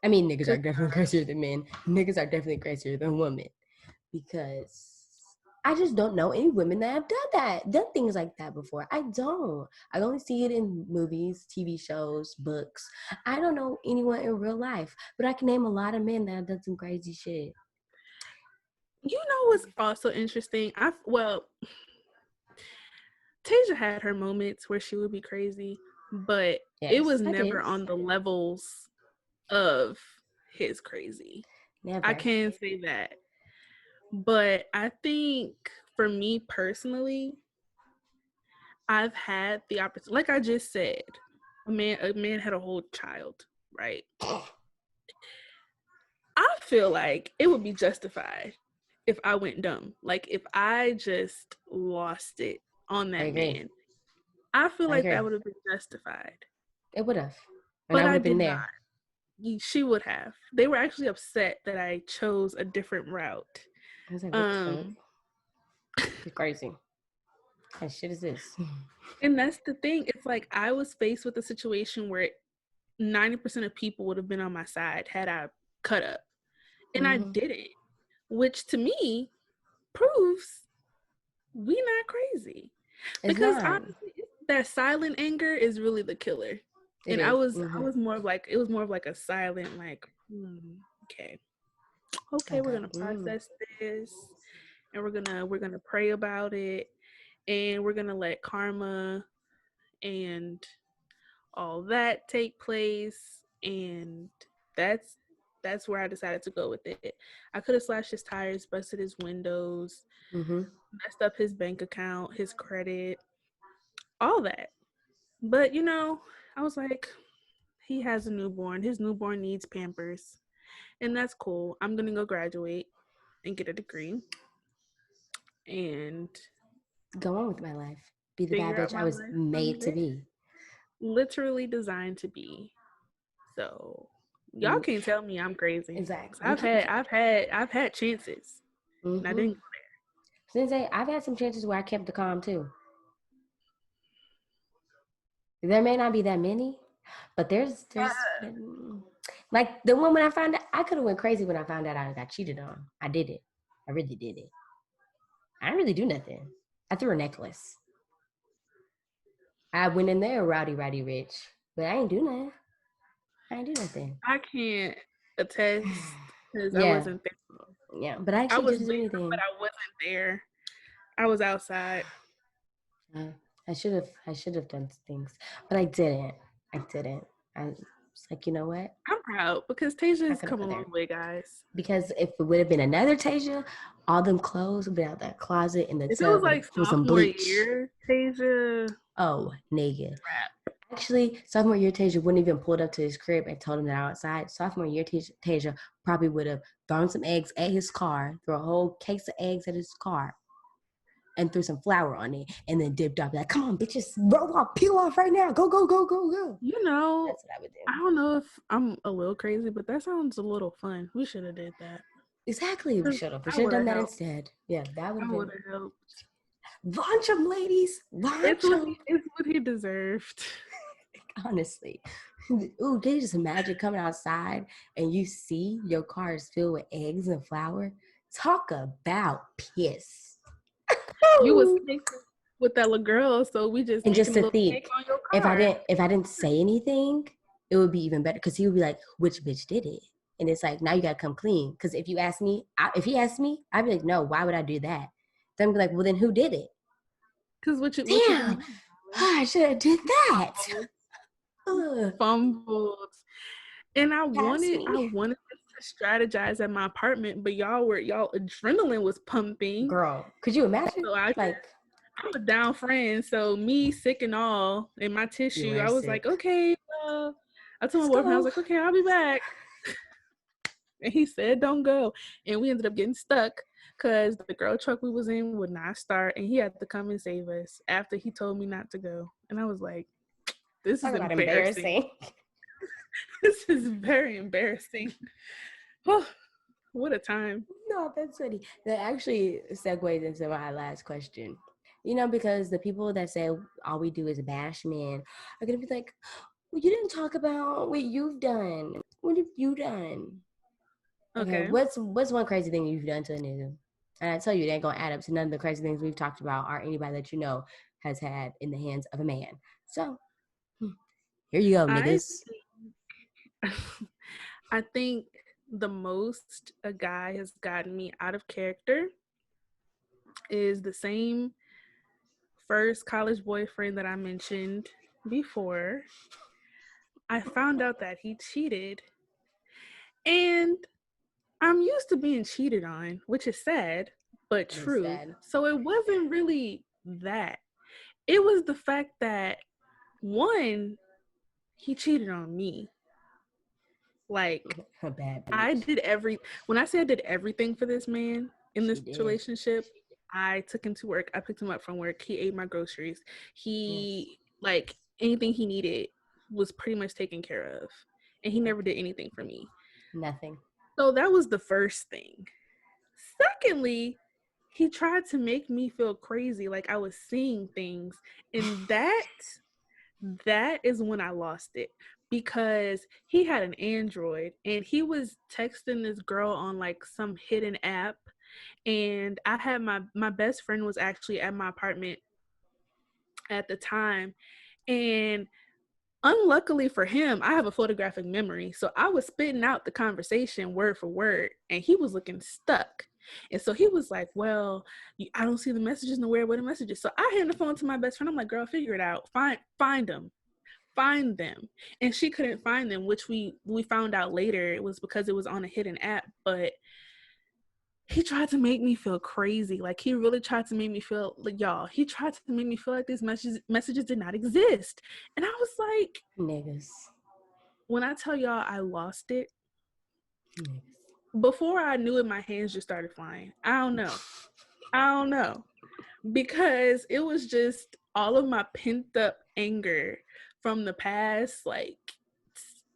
I mean, niggas are 'Cause definitely crazier than men. Niggas are definitely crazier than women because I just don't know any women that have done things like that before. I don't. I only see it in movies, TV shows, books. I don't know anyone in real life, but I can name a lot of men that have done some crazy shit. you know what's also interesting? Tasia had her moments where she would be crazy, but it Yes, was I never did. on the levels of his crazy. I Never. can say that. But I think for me personally, I've had the opportunity, like I just said, a man had a whole child, right? I feel like it would be justified if I went dumb. Like if I just lost it on I that agree. man. I feel I like that agree. would have been justified. It would have. And I But would I have been did there. not. She would have. They were actually upset that I chose a different route. I was like, what the fuck? Um You're crazy. What shit is this? and that's the thing. It's like I was faced with a situation where 90% of people would have been on my side had I cut up. And I Mm-hmm. didn't, which to me proves we not crazy. It's Because not. honestly, that silent anger is really the killer. It And is. I Mm-hmm. was more of like, it was more of like a silent, like, okay, okay, we're Okay. gonna process this, and we're gonna pray about it, and we're gonna let karma and all that take place, and that's where I decided to go with it. I could have slashed his tires, busted his windows, Mm-hmm. messed up his bank account, his credit, all that. But I was like, he has a newborn. His newborn needs Pampers, and that's cool. I'm gonna go graduate and get a degree and Go on with my life. Be the bad figure out bitch I my was life from made to there. be. Literally designed to be. So y'all can't tell me I'm crazy. Exactly. I've had chances, and I Mm-hmm. didn't go Since I've had some chances where I kept the calm too. There may not be that many, but there's like the one when I found out I could have went crazy when I found out I got cheated on. I did it. I really did it. I didn't really do nothing. I threw a necklace. I went in there rowdy, rowdy, rich, but I ain't do nothing. I ain't do nothing. I can't attest because I Yeah, wasn't there. yeah, but I I actually was didn't do there, but anything. I wasn't there. I was outside. Uh, I should have done things, but I didn't. I didn't. I was like, you know what? I'm proud because Tasia Not has gonna come go a there long way, guys. because if it would have been another Tasia, all them clothes would be out that closet in the If it was tub like with some sophomore bleach. year, Tasia, Oh, nigga. rap. Actually, sophomore year Tasia wouldn't even pulled up to his crib and told him that I was outside. Sophomore year Tasia probably would have thrown some eggs at his car, threw a whole case of eggs at his car, and threw some flour on it, and then dipped off. Like, come on, bitches, roll off, peel off right now. Go, go, go, go, go. That's what I would I do. don't know if I'm a little crazy, but that sounds a little fun. We should have did that. Exactly. We should have. We I should have would done have that helped. instead. Yeah, that would I have would been. have helped. Launch them, ladies. Launch them. It's what he deserved. Honestly. Ooh, can you just imagine coming outside and you see your car is filled with eggs and flour? Talk about piss. You was sick with that little girl, so we just And just making a to little cake think, on your car. if I didn't say anything, it would be even better because he would be like, "Which bitch did it?" And it's like now you gotta come clean. Because if you ask me, if he asked me, I'd be like, "No, why would I do that?" Then I'd be like, "Well, then who did it?" Cause what you gonna Damn, do? I should have did that. Fumbled. Ugh, Fumbled. And pass me, I wanted to strategize at my apartment, but y'all adrenaline was pumping. girl. Could you imagine? So Like I'm a down friend. So me sick and all in my you tissue, were I was like, sick. okay, I told Let's my boyfriend, I was go. like, okay, I'll be back. And he said, don't go. And we ended up getting stuck because the girl truck we was in would not start, and he had to come and save us after he told me not to go. And I was like, this is Talk about embarrassing. embarrassing. This is very embarrassing. Oh, what a time. No, that's funny. That actually segues into my last question. You know, because the people that say all we do is bash men are gonna be like, well, you didn't talk about what you've done. What have you done? Okay, Okay. what's one crazy thing you've done to a nigga? And I tell you, they ain't gonna add up to none of the crazy things we've talked about or anybody that you know has had in the hands of a man. So here you go, I niggas. I think the most a guy has gotten me out of character is the same first college boyfriend that I mentioned before. I found out that he cheated, and I'm used to being cheated on, which is sad, but It is true. sad. So it wasn't really that. It was the fact that one, he cheated on me. Like A bad I bitch. did when I say I did everything for this man in She this did. relationship, I took him to work. I picked him up from work. He ate my groceries. Yes. He like anything he needed was pretty much taken care of. And he never did anything for me. Nothing. So that was the first thing. Secondly, he tried to make me feel crazy, like I was seeing things. And that is when I lost it, because he had an Android and he was texting this girl on like some hidden app. And I had my best friend was actually at my apartment at the time. And unluckily for him, I have a photographic memory. So I was spitting out the conversation word for word, and he was looking stuck. And so he was like, well, I don't see the messages nowhere. What are the messages? So I hand the phone to my best friend. I'm like, girl, figure it out. Find them. Find them. And she couldn't find them, which we found out later it was because it was on a hidden app. But he tried to make me feel crazy. Like he really tried to make me feel like, y'all, he tried to make me feel like these messages did not exist. And I was like, Niggas. when I tell y'all I lost it, Niggas. before I knew it, my hands just started flying. I don't know. Because it was just all of my pent up anger from the past like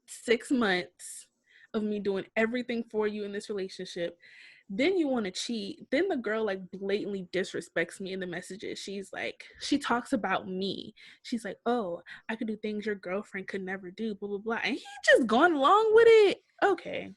6 months of me doing everything for you in this relationship. Then you want to cheat. Then the girl like blatantly disrespects me in the messages. She's like, she talks about me. She's like, oh, I could do things your girlfriend could never do, blah, blah, blah. And he just gone along with it. Okay.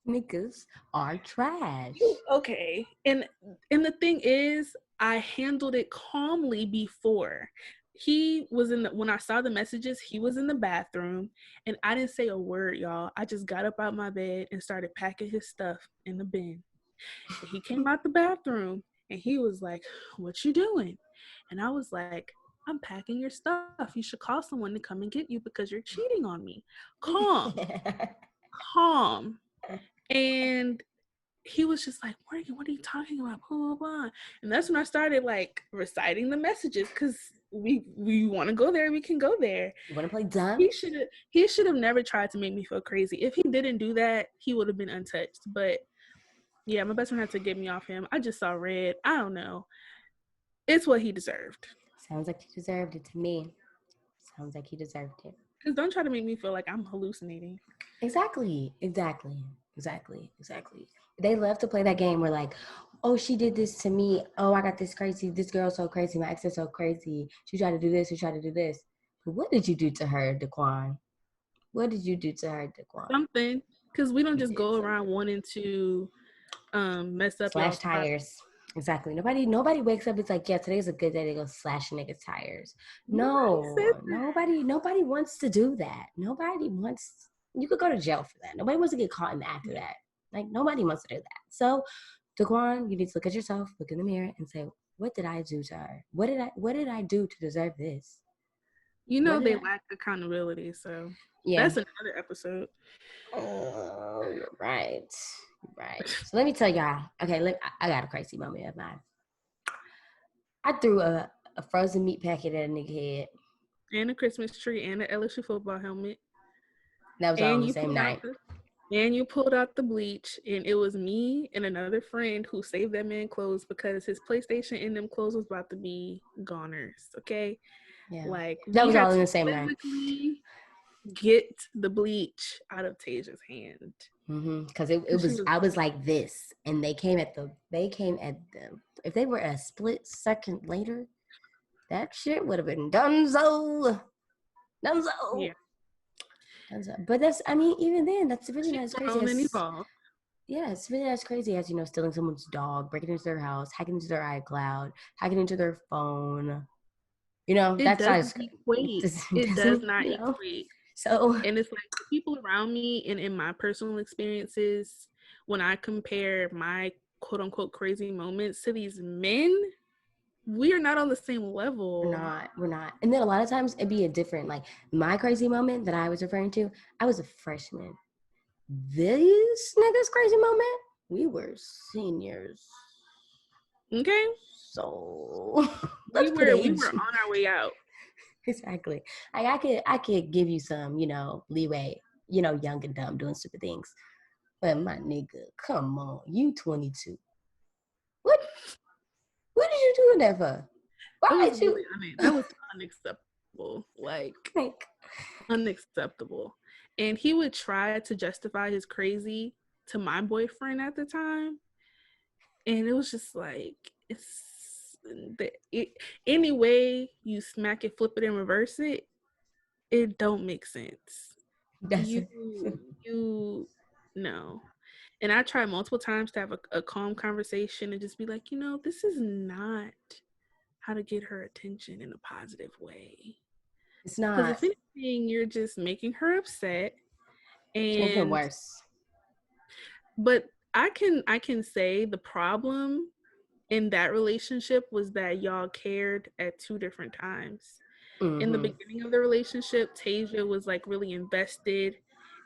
Niggas are trash. Okay. And the thing is, I handled it calmly before. He was when I saw the messages, he was in the bathroom and I didn't say a word, y'all. I just got up out my bed and started packing his stuff in the bin. And he came out the bathroom and he was like, what you doing? And I was like, I'm packing your stuff. You should call someone to come and get you because you're cheating on me. Calm. Calm. And he was just like, Morgan, what are you talking about? Blah, blah, blah. And that's when I started like reciting the messages, because we want to go there, we can go there. You want to play dumb? He should have never tried to make me feel crazy. If he didn't do that, he would have been untouched. But yeah, my best friend had to get me off him. I just saw red. I don't know. It's what he deserved. Sounds like he deserved it to me. Sounds like he deserved it. Because don't try to make me feel like I'm hallucinating. Exactly. They love to play that game where like, oh, she did this to me. Oh, I got this crazy. This girl's so crazy. My ex is so crazy. She tried to do this. She tried to do this. But what did you do to her, Daquan? What did you do to her, Daquan? Something. Because we don't You just did go something. around wanting to mess up Slash y'all's pride. tires. Exactly. Nobody wakes up. It's like, yeah, today's a good day to go slash a nigga's tires. Nobody said No, nobody wants to do that. Nobody wants. You could go to jail for that. Nobody wants to get caught in the act of that. Like nobody wants to do that. So, Daquan, you need to look at yourself, look in the mirror, and say, what did I do to her? What did I do to deserve this? You What know did they I? lack accountability, so Yeah. that's another episode. Oh, you're right. Right. So let me tell y'all. Okay, I got a crazy moment of mine. I threw a frozen meat packet at a nigga head. And a Christmas tree and an LSU football helmet. That was all on And the you same pulled out night. the bleach, and it was me and another friend who saved that man clothes because his PlayStation and them clothes was about to be goners. Okay. Yeah. Like That we was had all in to the same night. physically get the bleach out of Taysia's hand. Because it was, I was like this, and they came at the, if they were a split second later, that shit would have been donezo. Yeah. But that's, I mean, even then, that's really not as crazy Grown and as, evolved. yeah, it's really not as crazy as, stealing someone's dog, breaking into their house, hacking into their iCloud, hacking into their phone. It That's not doesn't as, equate. It does doesn't, not equate. So, And it's like the people around me and in my personal experiences, when I compare my quote unquote crazy moments to these men, we are not on the same level. We're not. And then a lot of times it'd be a different, like my crazy moment that I was referring to, I was a freshman. This nigga's crazy moment, we were seniors. Okay. So we were on our way out. Exactly. I could give you some, leeway, young and dumb doing stupid things. But my nigga, come on, you 22. What did you do that for? Why did you? That was unacceptable. Like unacceptable. And he would try to justify his crazy to my boyfriend at the time. And it was just like, any way you smack it, flip it, and reverse it, it don't make sense. No. And I tried multiple times to have a calm conversation and just be like, this is not how to get her attention in a positive way. It's not. Because if anything, you're just making her upset. And making it worse. But I can say the problem in that relationship was that y'all cared at two different times. In the beginning of the relationship, Taysiah was like really invested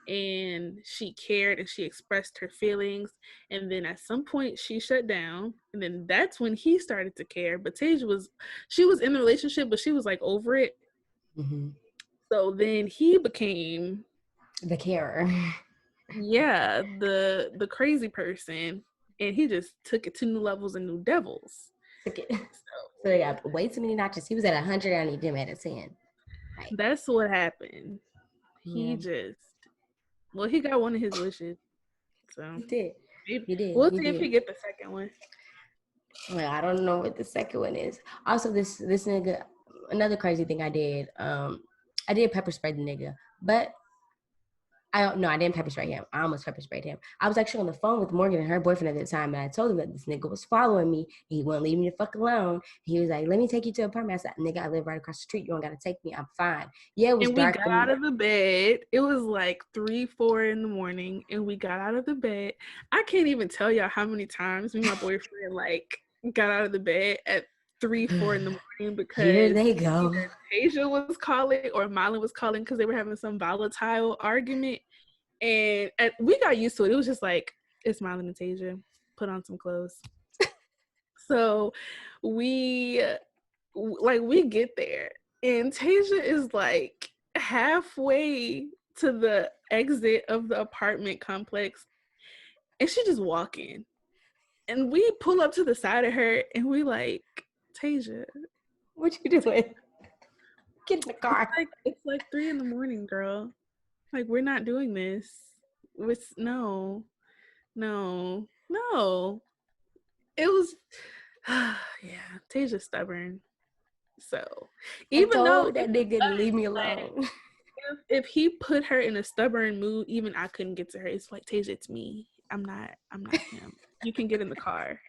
and she cared and she expressed her feelings. And then at some point she shut down. And then that's when he started to care. But Taysiah was in the relationship, but she was like over it. So then he became the carer. Yeah, the crazy person. And he just took it to new levels and new devils. Took it. So they got way too many notches. He was at 100, I need him at a 10. Right. That's what happened. He he got one of his wishes. So he did. He did. We'll see if he get the second one. Well, I don't know what the second one is. Also, this nigga, another crazy thing I did. I did pepper spray the nigga, but I didn't pepper spray him. I almost pepper sprayed him. I was actually on the phone with Morgan and her boyfriend at the time, and I told him that this nigga was following me. And he wouldn't leave me the fuck alone. He was like, "Let me take you to an apartment." I said, "Nigga, I live right across the street. You don't gotta take me. I'm fine." Yeah, it was dark. We got out of the bed. It was like 3, 4 in the morning, and we got out of the bed. I can't even tell y'all how many times me and my boyfriend like got out of the bed at 3, 4 in the morning because here they go. Jatejah was calling or Marlon was calling because they were having some volatile argument. And we got used to it. It was just like, it's Marlon and Jatejah. Put on some clothes. So we get there. And Jatejah is like halfway to the exit of the apartment complex. And she just walking. And we pull up to the side of her and we like, Jatejah, what you doing? Get in the car. It's like 3 in the morning, girl. Like, we're not doing this. No. It was, yeah, Taysiah's stubborn. So, even though that nigga to leave me alone. Like, if he put her in a stubborn mood, even I couldn't get to her. It's like, Taysiah, it's me. I'm not him. You can get in the car.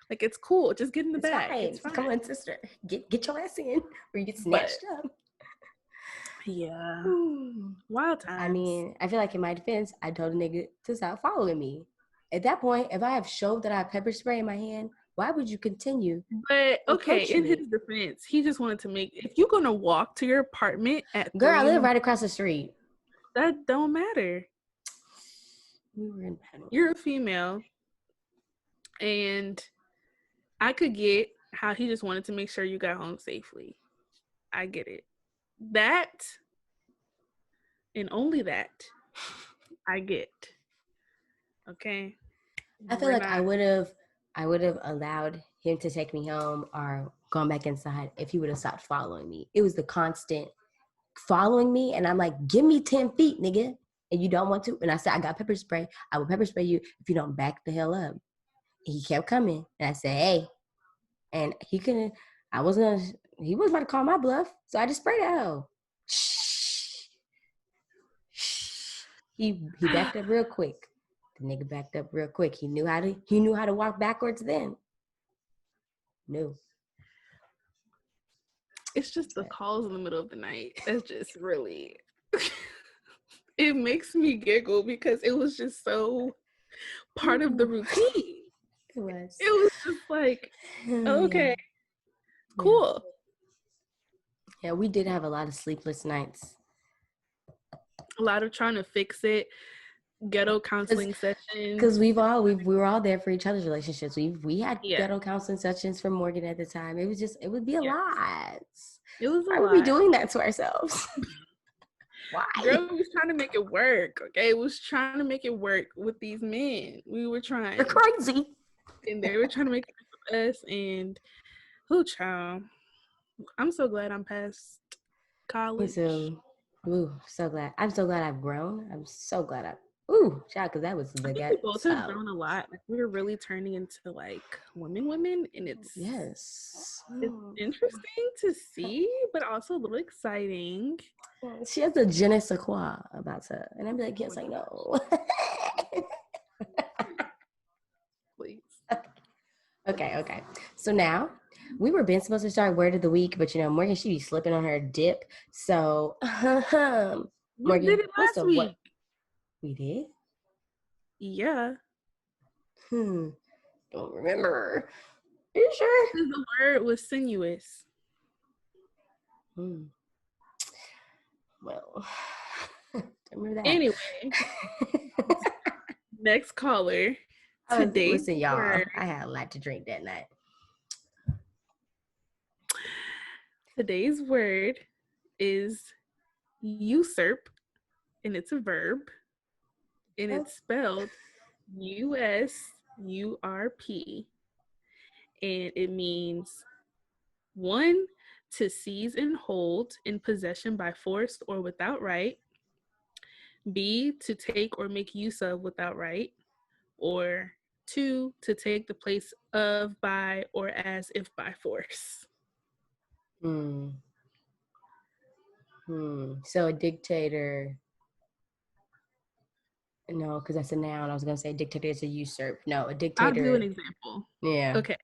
Like, it's cool. Just get in the back. It's fine. Come on, sister. Get your ass in or you get snatched up. Yeah. Wild times. I mean, I feel like in my defense, I told a nigga to stop following me. At that point, if I have showed that I have pepper spray in my hand, why would you continue? But okay, in his defense, he just wanted to make, if you're gonna walk to your apartment at girl, I live right across the street. That don't matter. You're a female. And I could get how he just wanted to make sure you got home safely. I get it. That and only that I get. Okay. I feel like I would have allowed him to take me home or gone back inside if he would have stopped following me. It was the constant following me, and I'm like, give me 10 feet, nigga. And you don't want to. And I said, I got pepper spray. I will pepper spray you if you don't back the hell up. And he kept coming. And I said, hey. And he couldn't, he was about to call my bluff. So I just sprayed at him. He backed up real quick. The nigga backed up real quick. He knew how to walk backwards then. No. It's just the calls in the middle of the night. That's just really it makes me giggle because it was just so part of the routine. It was. It was just like, okay, cool. Yeah, we did have a lot of sleepless nights. A lot of trying to fix it, ghetto counseling sessions. Because we were all there for each other's relationships. We had ghetto counseling sessions for Morgan at the time. It would be a lot. It was a lot. Why were we doing that to ourselves? Why? Girl, we was trying to make it work. Okay, it was trying to make it work with these men. We were trying. They're crazy. And they were trying to make it work with us. And child, I'm so glad I'm past college. So glad. I'm so glad I've grown. I'm so glad child, because that was the guy. We both have grown a lot. Like, we were really turning into like women, and it's interesting to see, but also a little exciting. She has a je ne sais quoi about her, and I'd be like, yes, I know. Please. Okay. So now we were been supposed to start word of the week, but Morgan, she be slipping on her dip. So Morgan, we did it last week. What? We did? Yeah. Don't remember. Are you sure? The word was sinuous. Well, don't remember that. Anyway, next caller. Listen, y'all, I had a lot to drink that night. Today's word is usurp, and it's a verb, and it's spelled USURP, and it means 1, to seize and hold in possession by force or without right, B, to take or make use of without right, or 2, to take the place of, by, or as if by force. So a dictator. No, because that's a noun. I was going to say a dictator is a usurp. No, a dictator. I'll do an example. Yeah. Okay.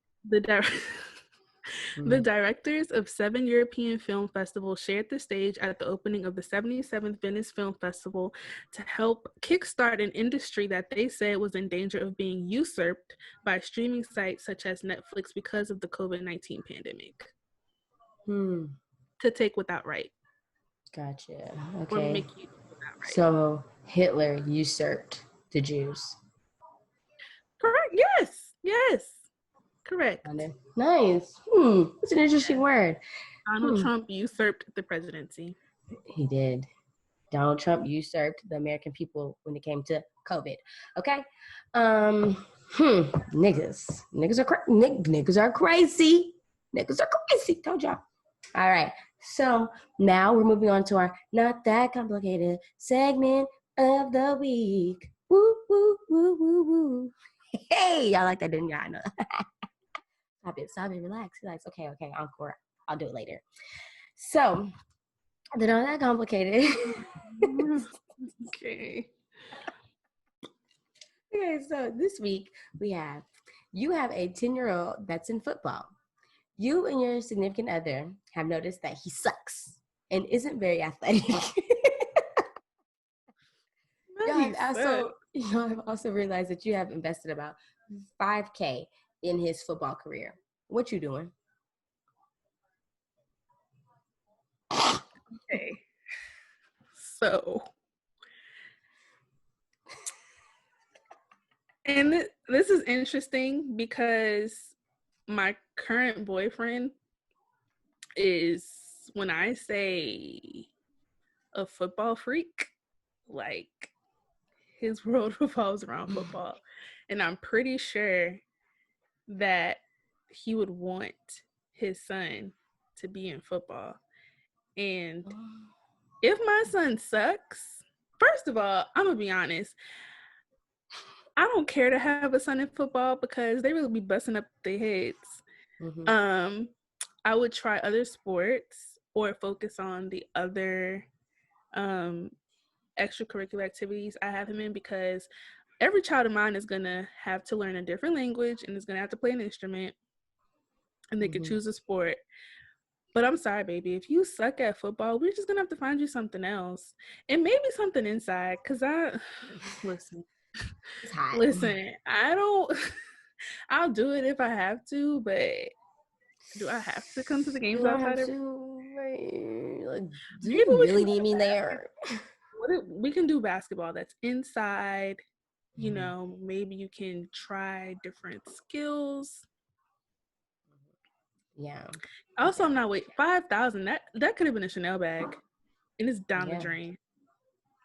The directors of 7 European film festivals shared the stage at the opening of the 77th Venice Film Festival to help kickstart an industry that they said was in danger of being usurped by streaming sites such as Netflix because of the COVID-19 pandemic. To take without right. Gotcha. Okay. Or make use without right. So Hitler usurped the Jews. Correct. Yes. Correct. Nice. That's an interesting word. Donald Trump usurped the presidency. He did. Donald Trump usurped the American people when it came to COVID. Okay. Niggas are crazy. Niggas are crazy. Told y'all. All right. So now we're moving on to our not that complicated segment of the week. Woo, woo, woo, woo, woo. Hey, y'all like that, didn't y'all? I know. Stop it, relax. Okay, encore. I'll do it later. So, they're not that complicated. Okay, so this week you have a 10-year-old that's in football. You and your significant other have noticed that he sucks and isn't very athletic. I've also realized that you have invested about $5,000 in his football career. What you doing? Okay. So, and this is interesting because my current boyfriend is, when I say a football freak, like, his world revolves around football. And I'm pretty sure that he would want his son to be in football. And if my son sucks, first of all, I'm gonna be honest. I don't care to have a son in football because they really be busting up their heads. Mm-hmm. I would try other sports or focus on the other extracurricular activities I have him in, because every child of mine is gonna have to learn a different language and is gonna have to play an instrument, and they could choose a sport. But I'm sorry, baby, if you suck at football, we're just gonna have to find you something else, and maybe something inside. Cause listen, It's hot. listen, I don't. I'll do it if I have to, but do I have to come to the games Do I outside have every? to? Like, do Maybe you we really can need me there? we can do basketball that's inside. You Mhm. know, maybe you can try different skills. Yeah. Also, Okay. I'm not wait 5,000. That could have been a Chanel bag, and it's down the Yeah. drain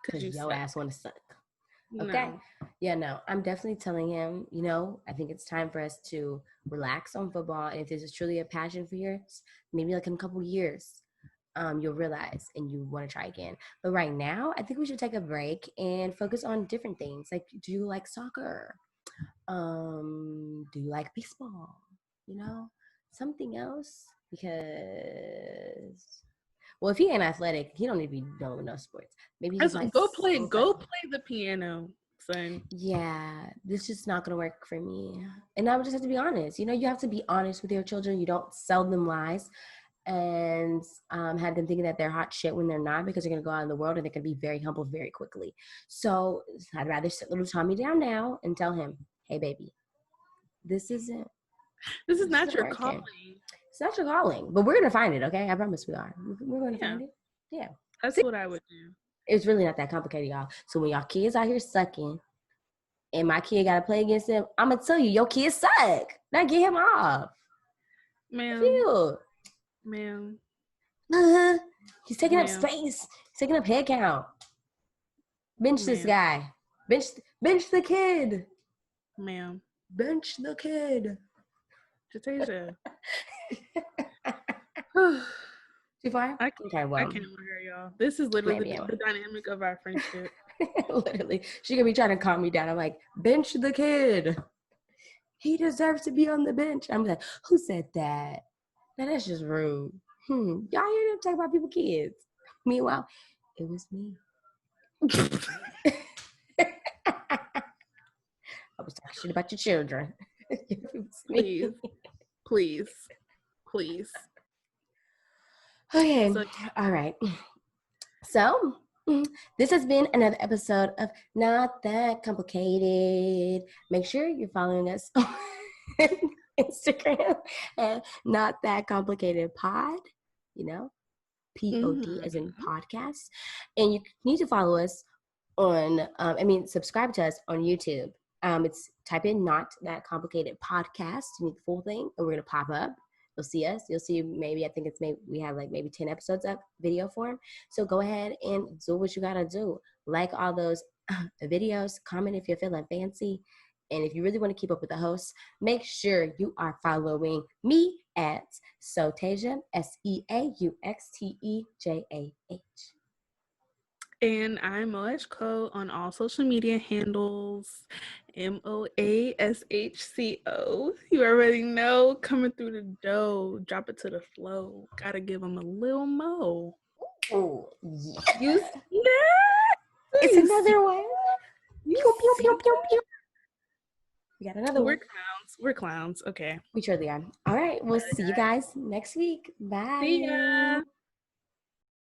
because Because you your suck. ass want to suck. Okay. No, Yeah, no, I'm definitely telling him, I think it's time for us to relax on football. And if this is truly a passion for yours, maybe like in a couple years, you'll realize and you want to try again. But right now, I think we should take a break and focus on different things. Like, do you like soccer? Do you like baseball? Something else? Because, well, if he ain't athletic, he don't need to be doing no sports. Maybe he just likes go singing play the piano, son. yeah, this is not gonna work for me. And I would just have to be honest. You have to be honest with your children. You don't sell them lies and have them thinking that they're hot shit when they're not, because they're gonna go out in the world and they're gonna be very humble very quickly. So I'd rather sit little Tommy down now and tell him, hey baby, this isn't This is this not isn't your working. calling. It's not your calling, but we're gonna find it, okay? I promise we are. We're gonna Yeah, find it. Yeah. that's See, what I would do. it's really not that complicated, y'all. So when y'all kids out here sucking and my kid got to play against him, I'm going to tell you, your kid suck. Now get him off. Ma'am, Feel. ma'am, He's taking up ma'am, space. He's taking up head count. Bench this ma'am, guy. Bench the kid. ma'am. Bench the kid. Jatejah. Too far? Okay, I well, can't with her, y'all. This is literally maybe I the dynamic of our friendship. won't. Literally. She gonna be trying to calm me down. I'm like, bench the kid. He deserves to be on the bench. I'm like, who said that? Now that's just rude. Y'all hear them talk about people's kids. Meanwhile, it was me. I was talking shit about your children. Please, please, please. Okay, So, all right. So, this has been another episode of Not That Complicated. Make sure you're following us on Instagram at Not That Complicated Pod, POD as in podcast. And you need to follow us on, subscribe to us on YouTube. It's type in Not That Complicated Podcast. You need the full thing, and we're going to pop up. You'll see us. You'll see we have maybe 10 episodes up video form. So go ahead and do what you got to do. Like all those videos, comment if you're feeling fancy. And if you really want to keep up with the hosts, make sure you are following me at Sotasia, SEAUXTEJAH. and I'm Moashko on all social media handles. MOASHCO. You already know, coming through the dough, drop it to the flow. Gotta give them a little mo. Oh, yeah. You see that? It's another one. You Pew, pew, see pew, pew, pew. We got another one. We're clowns. Okay. We truly are. All right. We'll see you guys next week. Bye. See ya.